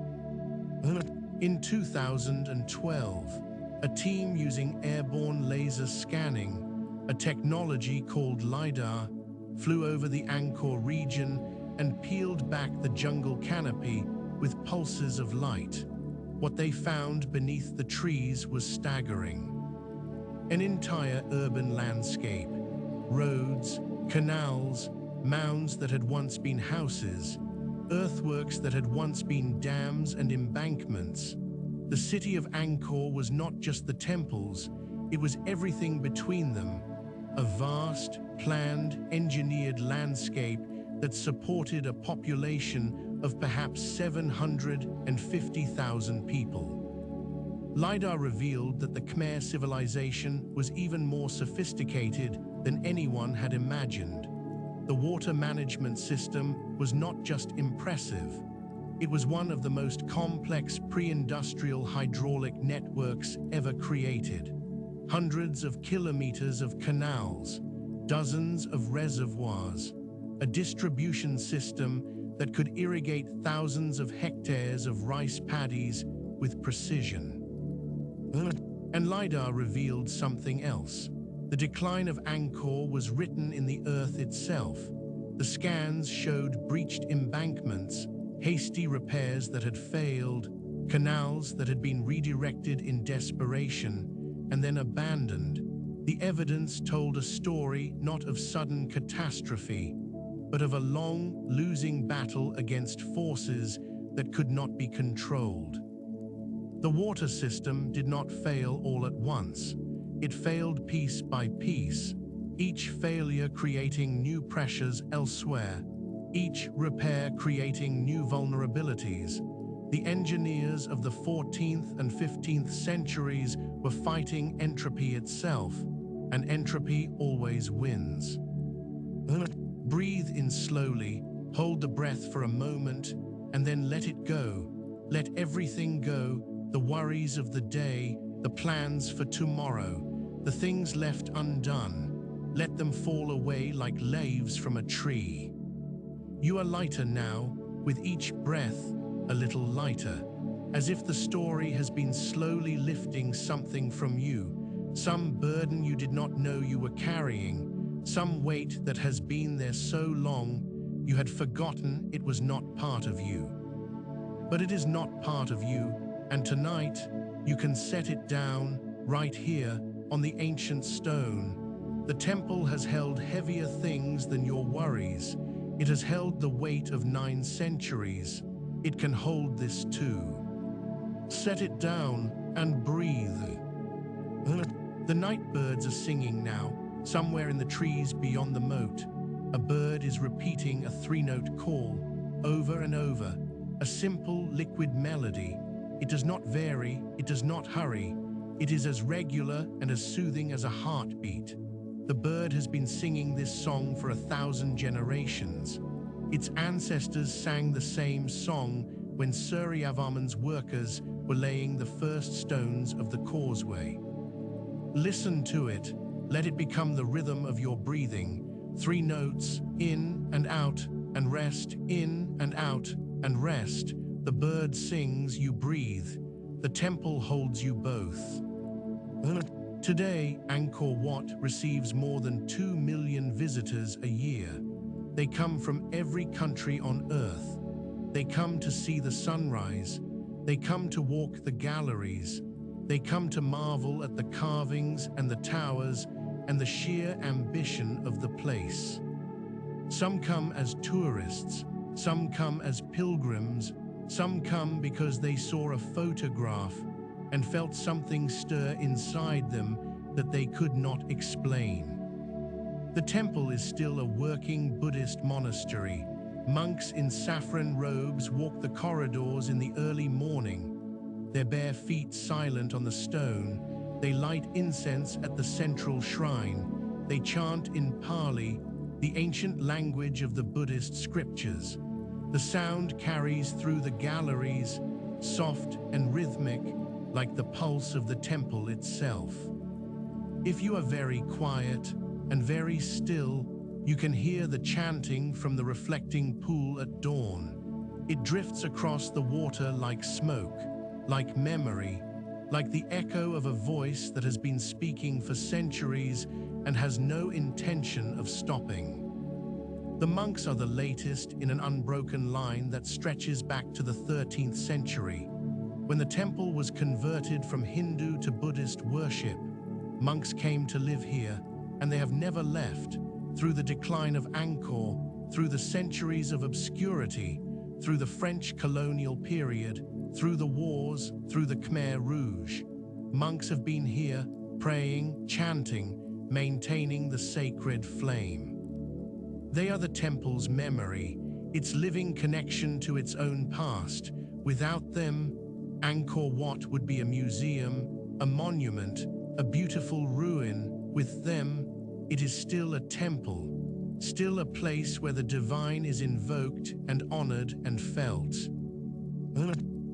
In 2012, a team using airborne laser scanning, a technology called LiDAR, flew over the Angkor region and peeled back the jungle canopy with pulses of light. What they found beneath the trees was staggering. An entire urban landscape, roads, canals, mounds that had once been houses, earthworks that had once been dams and embankments. The city of Angkor was not just the temples, it was everything between them, a vast, planned, engineered landscape that supported a population of perhaps 750,000 people. LiDAR revealed that the Khmer civilization was even more sophisticated than anyone had imagined. The water management system was not just impressive, it was one of the most complex pre-industrial hydraulic networks ever created. Hundreds of kilometers of canals, dozens of reservoirs, a distribution system that could irrigate thousands of hectares of rice paddies with precision. And LiDAR revealed something else. The decline of Angkor was written in the earth itself. The scans showed breached embankments, hasty repairs that had failed, canals that had been redirected in desperation and then abandoned. The evidence told a story not of sudden catastrophe, but of a long, losing battle against forces that could not be controlled. The water system did not fail all at once. It failed piece by piece, each failure creating new pressures elsewhere, each repair creating new vulnerabilities. The engineers of the 14th and 15th centuries were fighting entropy itself, and entropy always wins. Breathe in slowly, hold the breath for a moment, and then let it go. Let everything go, the worries of the day, the plans for tomorrow, the things left undone. Let them fall away like leaves from a tree. You are lighter now, with each breath, a little lighter, as if the story has been slowly lifting something from you, some burden you did not know you were carrying, some weight that has been there so long you had forgotten it was not part of you. But it is not part of you, and tonight you can set it down right here on the ancient stone. The temple has held heavier things than your worries. It has held the weight of 9 centuries. It can hold this too. Set it down and breathe. The night birds are singing now, somewhere in the trees beyond the moat. A bird is repeating a 3-note call, over and over, a simple liquid melody. It does not vary, it does not hurry. It is as regular and as soothing as a heartbeat. The bird has been singing this song for 1,000 generations. Its ancestors sang the same song when Suryavarman's workers were laying the first stones of the causeway. Listen to it. Let it become the rhythm of your breathing. 3 notes, in and out, and rest, in and out, and rest. The bird sings, you breathe. The temple holds you both. Today, Angkor Wat receives more than 2 million visitors a year. They come from every country on earth. They come to see the sunrise. They come to walk the galleries. They come to marvel at the carvings and the towers and the sheer ambition of the place. Some come as tourists, some come as pilgrims, some come because they saw a photograph and felt something stir inside them that they could not explain. The temple is still a working Buddhist monastery. Monks in saffron robes walk the corridors in the early morning. Their bare feet silent on the stone, they light incense at the central shrine. They chant in Pali, the ancient language of the Buddhist scriptures. The sound carries through the galleries, soft and rhythmic, like the pulse of the temple itself. If you are very quiet and very still, you can hear the chanting from the reflecting pool at dawn. It drifts across the water like smoke, like memory, like the echo of a voice that has been speaking for centuries and has no intention of stopping. The monks are the latest in an unbroken line that stretches back to the 13th century. When the temple was converted from Hindu to Buddhist worship, monks came to live here, and they have never left. Through the decline of Angkor, through the centuries of obscurity, through the French colonial period, through the wars, through the Khmer Rouge, monks have been here, praying, chanting, maintaining the sacred flame. They are the temple's memory, its living connection to its own past. Without them, Angkor Wat would be a museum, a monument, a beautiful ruin. With them, it is still a temple, still a place where the divine is invoked and honored and felt.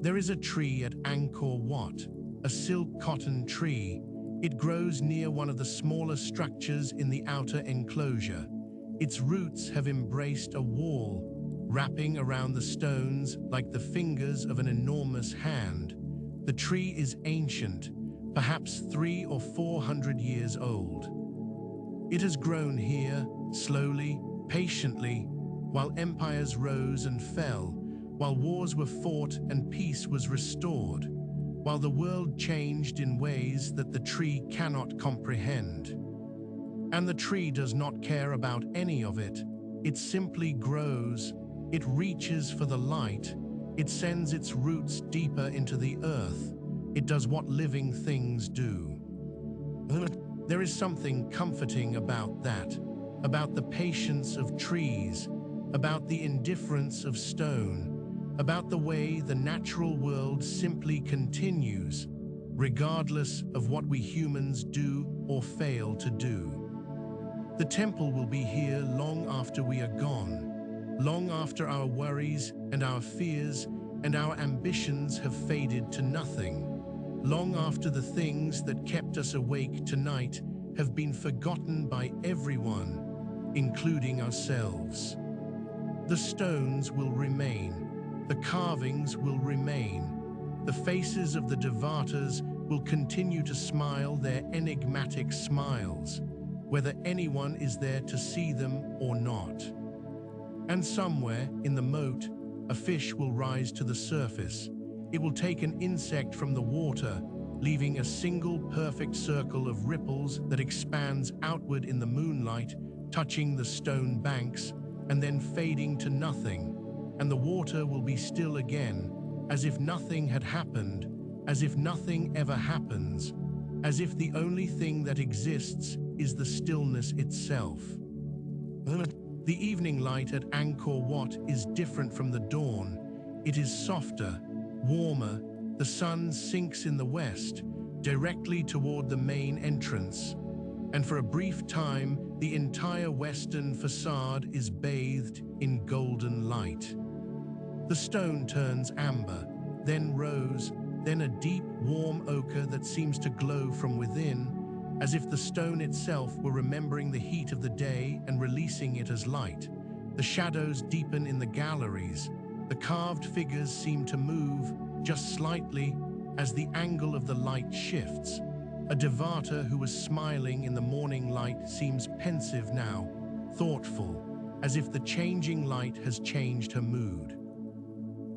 There is a tree at Angkor Wat, a silk cotton tree. It grows near one of the smaller structures in the outer enclosure. Its roots have embraced a wall, wrapping around the stones like the fingers of an enormous hand. The tree is ancient, perhaps 300 or 400 years old. It has grown here, slowly, patiently, while empires rose and fell, while wars were fought and peace was restored, while the world changed in ways that the tree cannot comprehend. And the tree does not care about any of it. It simply grows. It reaches for the light. It sends its roots deeper into the earth. It does what living things do. There is something comforting about that, about the patience of trees, about the indifference of stone, about the way the natural world simply continues, regardless of what we humans do or fail to do. The temple will be here long after we are gone, long after our worries and our fears and our ambitions have faded to nothing, long after the things that kept us awake tonight have been forgotten by everyone, including ourselves. The stones will remain, the carvings will remain, the faces of the Devatas will continue to smile their enigmatic smiles, whether anyone is there to see them or not. And somewhere in the moat, a fish will rise to the surface. It will take an insect from the water, leaving a single perfect circle of ripples that expands outward in the moonlight, touching the stone banks, and then fading to nothing, and the water will be still again, as if nothing had happened, as if nothing ever happens, as if the only thing that exists is the stillness itself. The evening light at Angkor Wat is different from the dawn. It is softer, warmer. The sun sinks in the west, directly toward the main entrance, and for a brief time, the entire western facade is bathed in golden light. The stone turns amber, then rose, then a deep, warm ochre that seems to glow from within, as if the stone itself were remembering the heat of the day and releasing it as light. The shadows deepen in the galleries. The carved figures seem to move, just slightly, as the angle of the light shifts. A Devata who was smiling in the morning light seems pensive now, thoughtful, as if the changing light has changed her mood.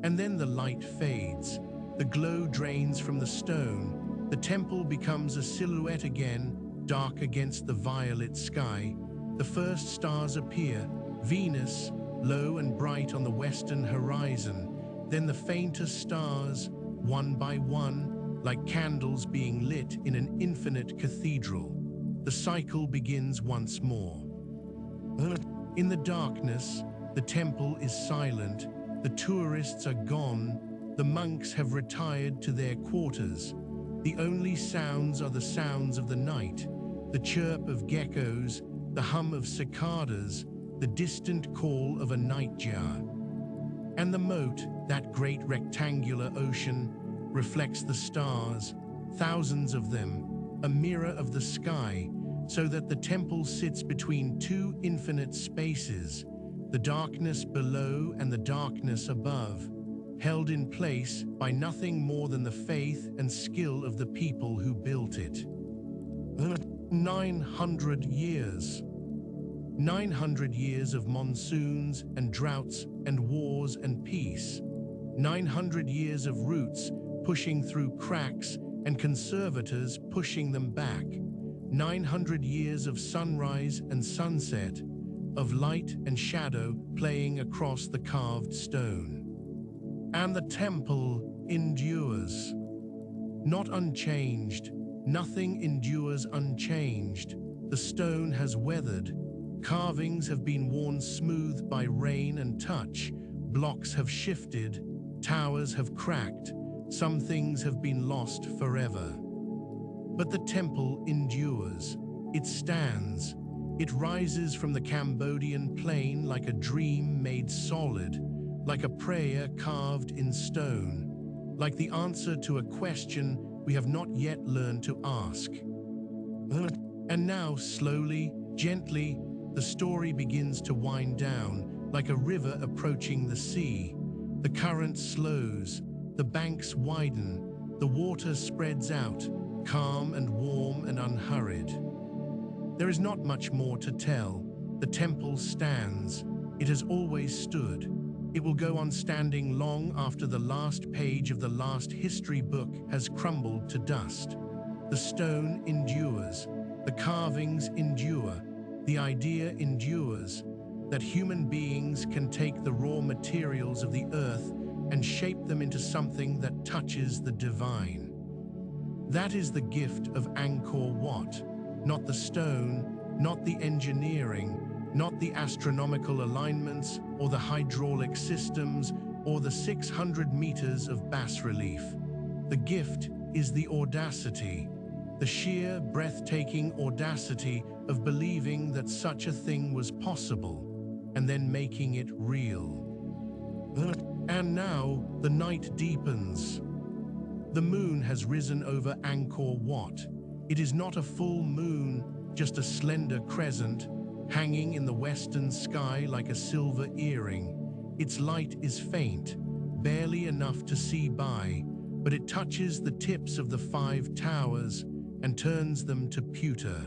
And then the light fades. The glow drains from the stone. The temple becomes a silhouette again, dark against the violet sky. The first stars appear, Venus, low and bright on the western horizon. Then the faintest stars, one by one, like candles being lit in an infinite cathedral. The cycle begins once more. In the darkness, the temple is silent. The tourists are gone. The monks have retired to their quarters. The only sounds are the sounds of the night, the chirp of geckos, the hum of cicadas, the distant call of a nightjar. And the moat, that great rectangular ocean, reflects the stars, thousands of them, a mirror of the sky, so that the temple sits between two infinite spaces, the darkness below and the darkness above, held in place by nothing more than the faith and skill of the people who built it. 900 years. 900 years of monsoons and droughts and wars and peace. 900 years of roots pushing through cracks and conservators pushing them back. 900 years of sunrise and sunset, of light and shadow playing across the carved stone. And the temple endures. Not unchanged. Nothing endures unchanged. The stone has weathered. Carvings have been worn smooth by rain and touch. Blocks have shifted. Towers have cracked. Some things have been lost forever. But the temple endures. It stands. It rises from the Cambodian plain like a dream made solid, like a prayer carved in stone, like the answer to a question we have not yet learned to ask. And now, slowly, gently, the story begins to wind down, like a river approaching the sea. The current slows, the banks widen, the water spreads out, calm and warm and unhurried. There is not much more to tell. The temple stands. It has always stood. It will go on standing long after the last page of the last history book has crumbled to dust. The stone endures. The carvings endure. The idea endures that human beings can take the raw materials of the earth and shape them into something that touches the divine. That is the gift of Angkor Wat. Not the stone, not the engineering, not the astronomical alignments or the hydraulic systems or the 600 meters of bas-relief. The gift is the audacity, the sheer, breathtaking audacity of believing that such a thing was possible and then making it real. And now the night deepens. The moon has risen over Angkor Wat. It is not a full moon, just a slender crescent, hanging in the western sky like a silver earring. Its light is faint, barely enough to see by, but it touches the tips of the 5 towers and turns them to pewter.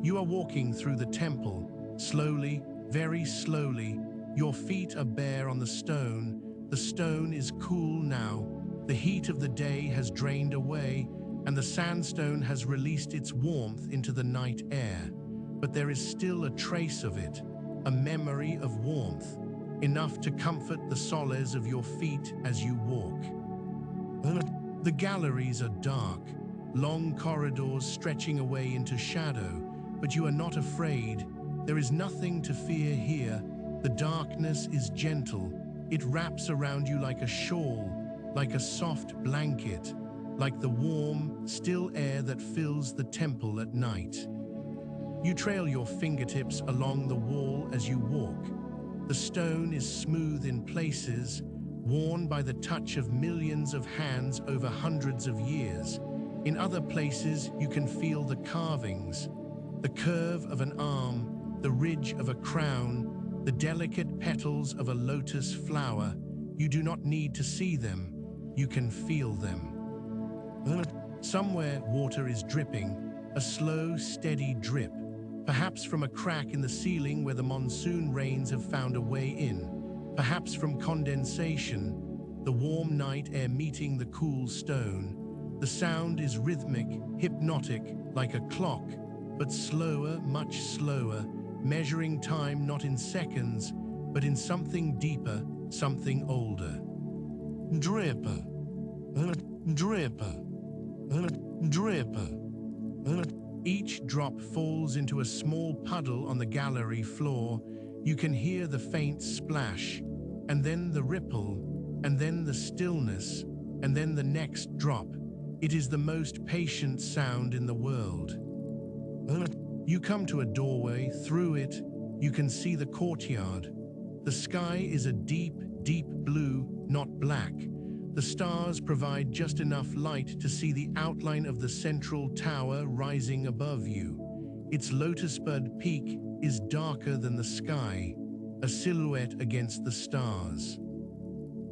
You are walking through the temple, slowly, very slowly. Your feet are bare on the stone. The stone is cool now. The heat of the day has drained away, and the sandstone has released its warmth into the night air, but there is still a trace of it, a memory of warmth, enough to comfort the soles of your feet as you walk. The galleries are dark, long corridors stretching away into shadow, but you are not afraid. There is nothing to fear here. The darkness is gentle. It wraps around you like a shawl, like a soft blanket, like the warm, still air that fills the temple at night. You trail your fingertips along the wall as you walk. The stone is smooth in places, worn by the touch of millions of hands over hundreds of years. In other places, you can feel the carvings, the curve of an arm, the ridge of a crown, the delicate petals of a lotus flower. You do not need to see them, you can feel them. Somewhere water is dripping, a slow, steady drip, perhaps from a crack in the ceiling where the monsoon rains have found a way in, perhaps from condensation, the warm night air meeting the cool stone. The sound is rhythmic, hypnotic, like a clock, but slower, much slower, measuring time not in seconds, but in something deeper, something older. Dripper, dripper, dripper. Each drop falls into a small puddle on the gallery floor. You can hear the faint splash, and then the ripple, and then the stillness, and then the next drop. It is the most patient sound in the world. You come to a doorway. Through it, you can see the courtyard. The sky is a deep, deep blue, not black. The stars provide just enough light to see the outline of the central tower rising above you. Its lotus-bud peak is darker than the sky, a silhouette against the stars.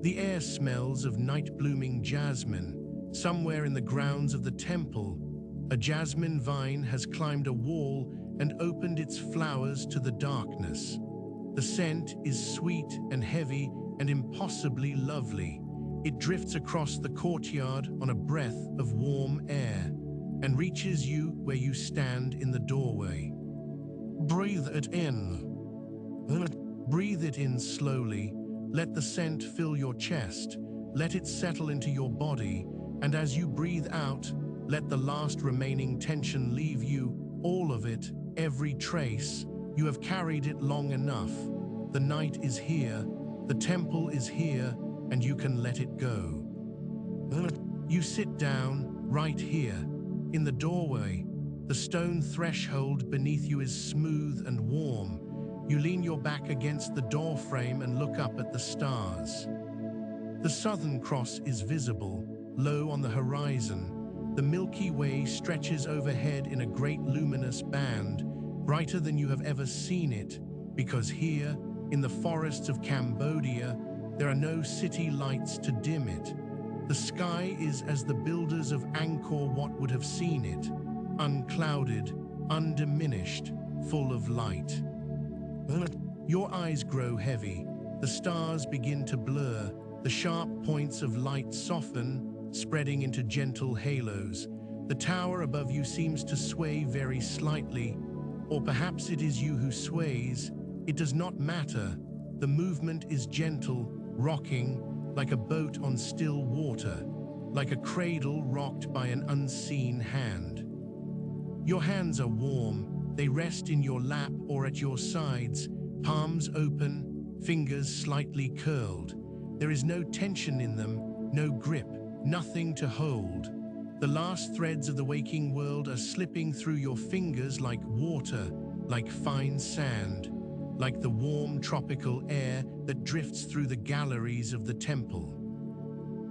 The air smells of night-blooming jasmine. Somewhere in the grounds of the temple, a jasmine vine has climbed a wall and opened its flowers to the darkness. The scent is sweet and heavy and impossibly lovely. It drifts across the courtyard on a breath of warm air and reaches you where you stand in the doorway. Breathe it in. Breathe it in slowly. Let the scent fill your chest. Let it settle into your body. And as you breathe out, let the last remaining tension leave you, all of it, every trace. You have carried it long enough. The night is here, the temple is here, and you can let it go. You sit down, right here, in the doorway. The stone threshold beneath you is smooth and warm. You lean your back against the doorframe and look up at the stars. The Southern Cross is visible, low on the horizon. The Milky Way stretches overhead in a great luminous band, brighter than you have ever seen it, because here, in the forests of Cambodia, there are no city lights to dim it. The sky is as the builders of Angkor Wat would have seen it, unclouded, undiminished, full of light. Your eyes grow heavy. The stars begin to blur. The sharp points of light soften, spreading into gentle halos. The tower above you seems to sway very slightly, or perhaps it is you who sways. It does not matter. The movement is gentle, rocking, like a boat on still water, like a cradle rocked by an unseen hand. Your hands are warm. They rest in your lap or at your sides, palms open, fingers slightly curled. There is no tension in them, no grip, nothing to hold. The last threads of the waking world are slipping through your fingers like water, like fine sand, like the warm tropical air that drifts through the galleries of the temple.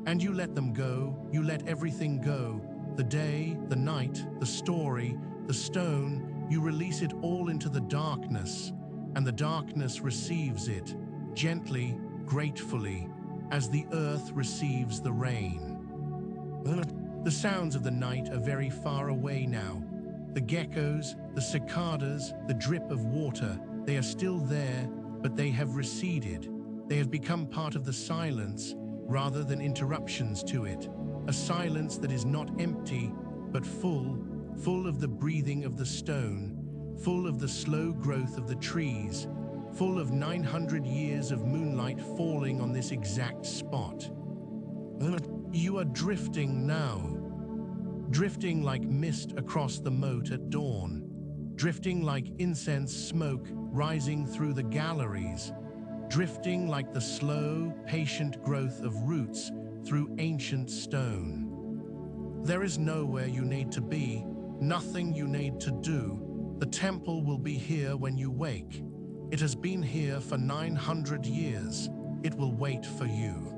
And you let them go, you let everything go. The day, the night, the story, the stone, you release it all into the darkness, and the darkness receives it, gently, gratefully, as the earth receives the rain. The sounds of the night are very far away now. The geckos, the cicadas, the drip of water, they are still there, but they have receded. They have become part of the silence rather than interruptions to it. A silence that is not empty, but full of the breathing of the stone, full of the slow growth of the trees, full of 900 years of moonlight falling on this exact spot. You are drifting now, drifting like mist across the moat at dawn, drifting like incense smoke rising through the galleries, drifting like the slow, patient growth of roots through ancient stone. There is nowhere you need to be, nothing you need to do. The temple will be here when you wake. It has been here for 900 years. It will wait for you.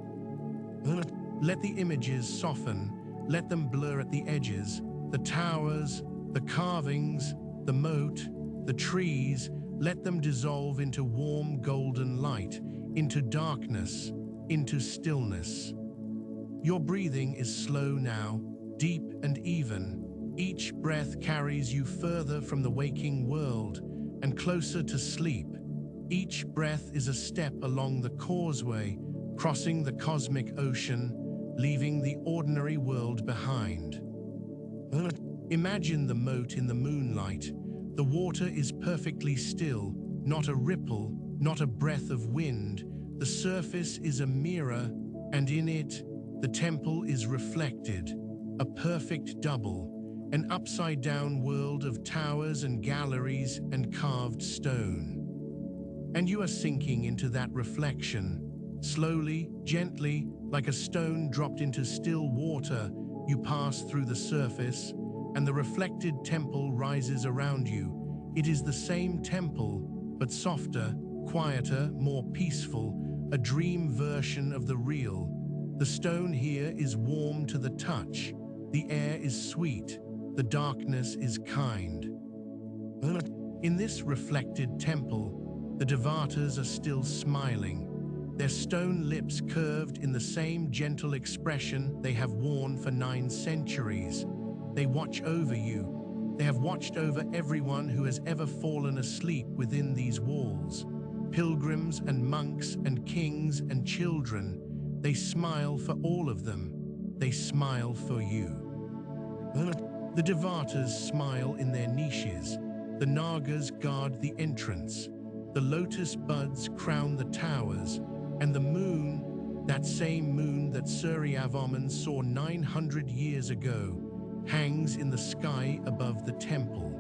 Let the images soften, let them blur at the edges, the towers, the carvings, the moat, the trees, let them dissolve into warm golden light, into darkness, into stillness. Your breathing is slow now, deep and even. Each breath carries you further from the waking world and closer to sleep. Each breath is a step along the causeway, crossing the cosmic ocean, leaving the ordinary world behind. Imagine the moat in the moonlight. The water is perfectly still, not a ripple, not a breath of wind. The surface is a mirror, and in it, the temple is reflected, a perfect double, an upside-down world of towers and galleries and carved stone. And you are sinking into that reflection. Slowly, gently, like a stone dropped into still water, you pass through the surface, and the reflected temple rises around you. It is the same temple, but softer, quieter, more peaceful, a dream version of the real. The stone here is warm to the touch. The air is sweet. The darkness is kind. In this reflected temple, the Devatas are still smiling, their stone lips curved in the same gentle expression they have worn for 9 centuries. They watch over you. They have watched over everyone who has ever fallen asleep within these walls. Pilgrims and monks and kings and children. They smile for all of them. They smile for you. The Devatas smile in their niches. The Nagas guard the entrance. The lotus buds crown the towers. And the moon, that same moon that Suryavarman saw 900 years ago, hangs in the sky above the temple.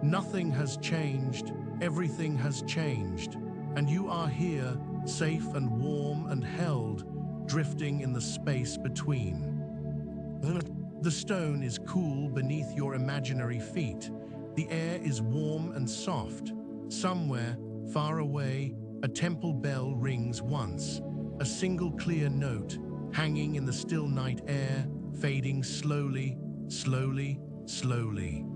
Nothing has changed, everything has changed, and you are here, safe and warm and held, drifting in the space between. The stone is cool beneath your imaginary feet. The air is warm and soft. Somewhere, far away, a temple bell rings once, a single clear note, hanging in the still night air, fading slowly, slowly, slowly.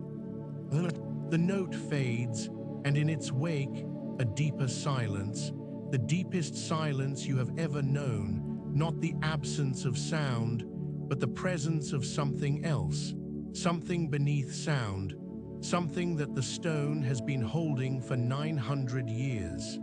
The note fades, and in its wake, a deeper silence, the deepest silence you have ever known, not the absence of sound, but the presence of something else, something beneath sound, something that the stone has been holding for 900 years.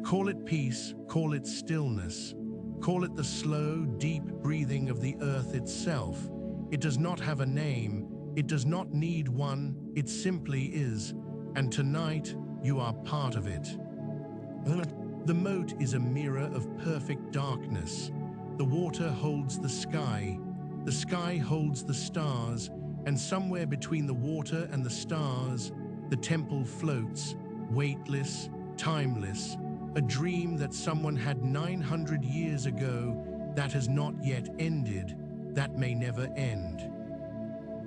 Call it peace, call it stillness, call it the slow, deep breathing of the earth itself. It does not have a name, it does not need one, it simply is, and tonight you are part of it. The moat is a mirror of perfect darkness. The water holds the sky holds the stars, and somewhere between the water and the stars, the temple floats, weightless, timeless, a dream that someone had 900 years ago that has not yet ended, that may never end.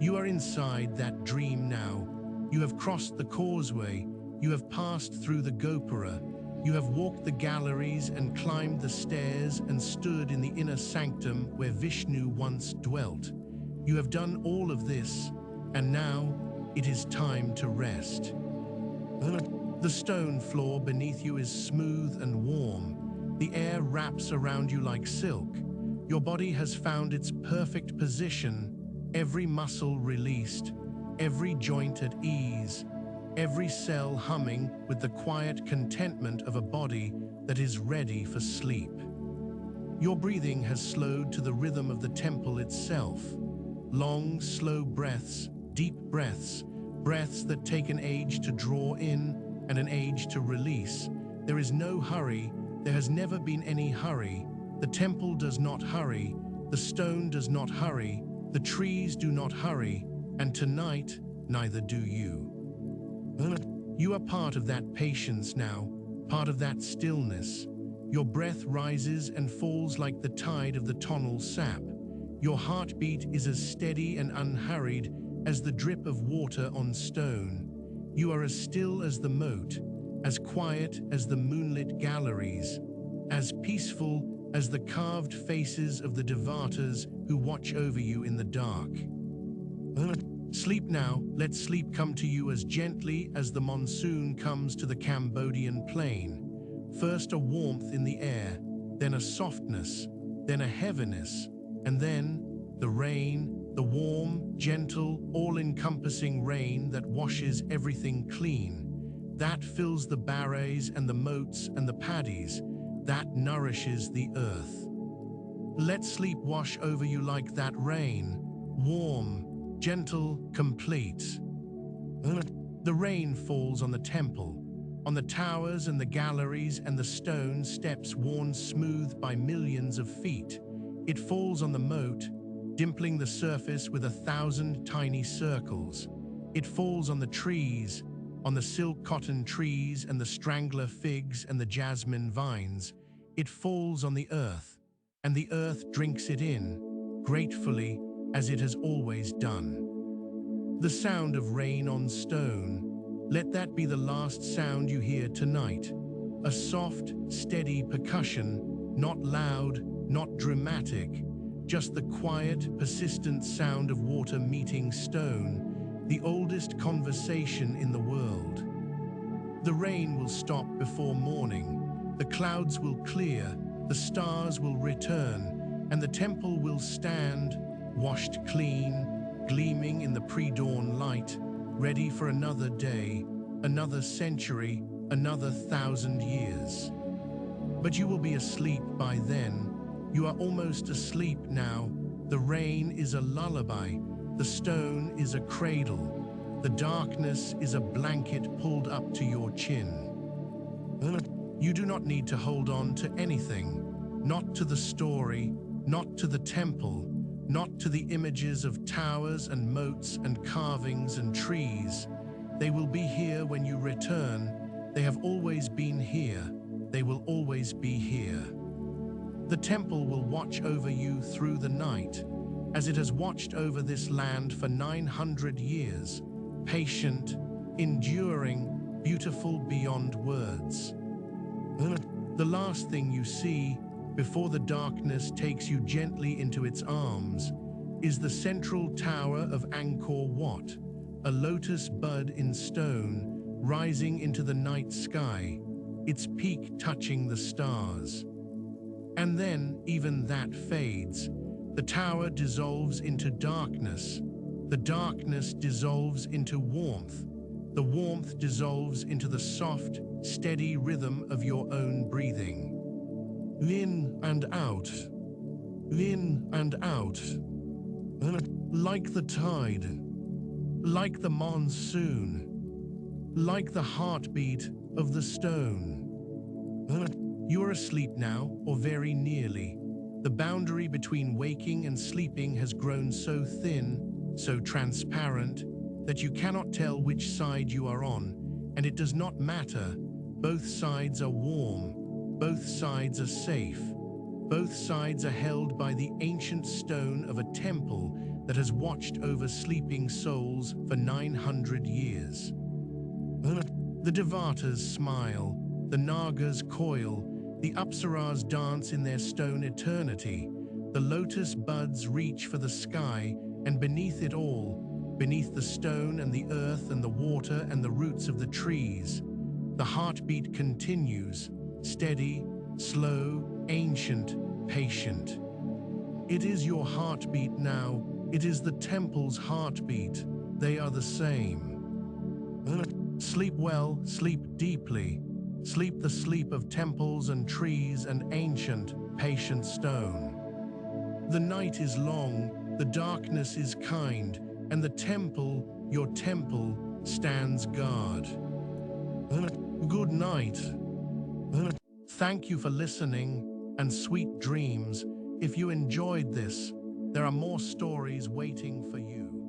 You are inside that dream now. You have crossed the causeway, you have passed through the Gopura, you have walked the galleries and climbed the stairs and stood in the Inner Sanctum where Vishnu once dwelt. You have done all of this, and now it is time to rest. The stone floor beneath you is smooth and warm. The air wraps around you like silk. Your body has found its perfect position, every muscle released, every joint at ease, every cell humming with the quiet contentment of a body that is ready for sleep. Your breathing has slowed to the rhythm of the temple itself. long, slow breaths, deep breaths, breaths that take an age to draw in and an age to release. There is no hurry. There has never been any hurry. The temple does not hurry. The stone does not hurry. The trees do not hurry. And tonight, neither do you. You are part of that patience now, part of that stillness. Your breath rises and falls like the tide of the tonal sap. Your heartbeat is as steady and unhurried as the drip of water on stone. You are as still as the moat, as quiet as the moonlit galleries, as peaceful as the carved faces of the Devatas who watch over you in the dark. Sleep now, let sleep come to you as gently as the monsoon comes to the Cambodian plain. First a warmth in the air, then a softness, then a heaviness, and then the rain, the warm, gentle, all-encompassing rain that washes everything clean. That fills the Barays and the moats and the paddies. That nourishes the earth. Let sleep wash over you like that rain, warm, gentle, complete. The rain falls on the temple, on the towers and the galleries and the stone steps worn smooth by millions of feet. It falls on the moat, dimpling the surface with 1,000 tiny circles. It falls on the trees, on the silk cotton trees and the strangler figs and the jasmine vines. It falls on the earth, and the earth drinks it in, gratefully, as it has always done. The sound of rain on stone, let that be the last sound you hear tonight. A soft, steady percussion, not loud, not dramatic, just the quiet, persistent sound of water meeting stone, the oldest conversation in the world. The rain will stop before morning, the clouds will clear, the stars will return, and the temple will stand, washed clean, gleaming in the pre-dawn light, ready for another day, another century, another 1,000 years. But you will be asleep by then. You are almost asleep now. The rain is a lullaby. The stone is a cradle. The darkness is a blanket pulled up to your chin. You do not need to hold on to anything. Not to the story, not to the temple, not to the images of towers and moats and carvings and trees. They will be here when you return. They have always been here. They will always be here. The temple will watch over you through the night, as it has watched over this land for 900 years, patient, enduring, beautiful beyond words. The last thing you see, before the darkness takes you gently into its arms, is the central tower of Angkor Wat, a lotus bud in stone, rising into the night sky, its peak touching the stars. And then, even that fades. The tower dissolves into darkness. The darkness dissolves into warmth. The warmth dissolves into the soft, steady rhythm of your own breathing. In and out. In and out. Like the tide. Like the monsoon. Like the heartbeat of the stone. You are asleep now, or very nearly. The boundary between waking and sleeping has grown so thin, so transparent, that you cannot tell which side you are on, and it does not matter. Both sides are warm. Both sides are safe. Both sides are held by the ancient stone of a temple that has watched over sleeping souls for 900 years. The Devatas smile, the Nagas coil, the Apsaras dance in their stone eternity, the lotus buds reach for the sky, and beneath it all, beneath the stone and the earth and the water and the roots of the trees, the heartbeat continues, steady, slow, ancient, patient. It is your heartbeat now. It is the temple's heartbeat. They are the same. Sleep well, sleep deeply. Sleep the sleep of temples and trees and ancient, patient stone. The night is long, The darkness is kind, and the temple, your temple, stands guard. Good night. Thank you for listening, and sweet dreams. If you enjoyed this, there are more stories waiting for you.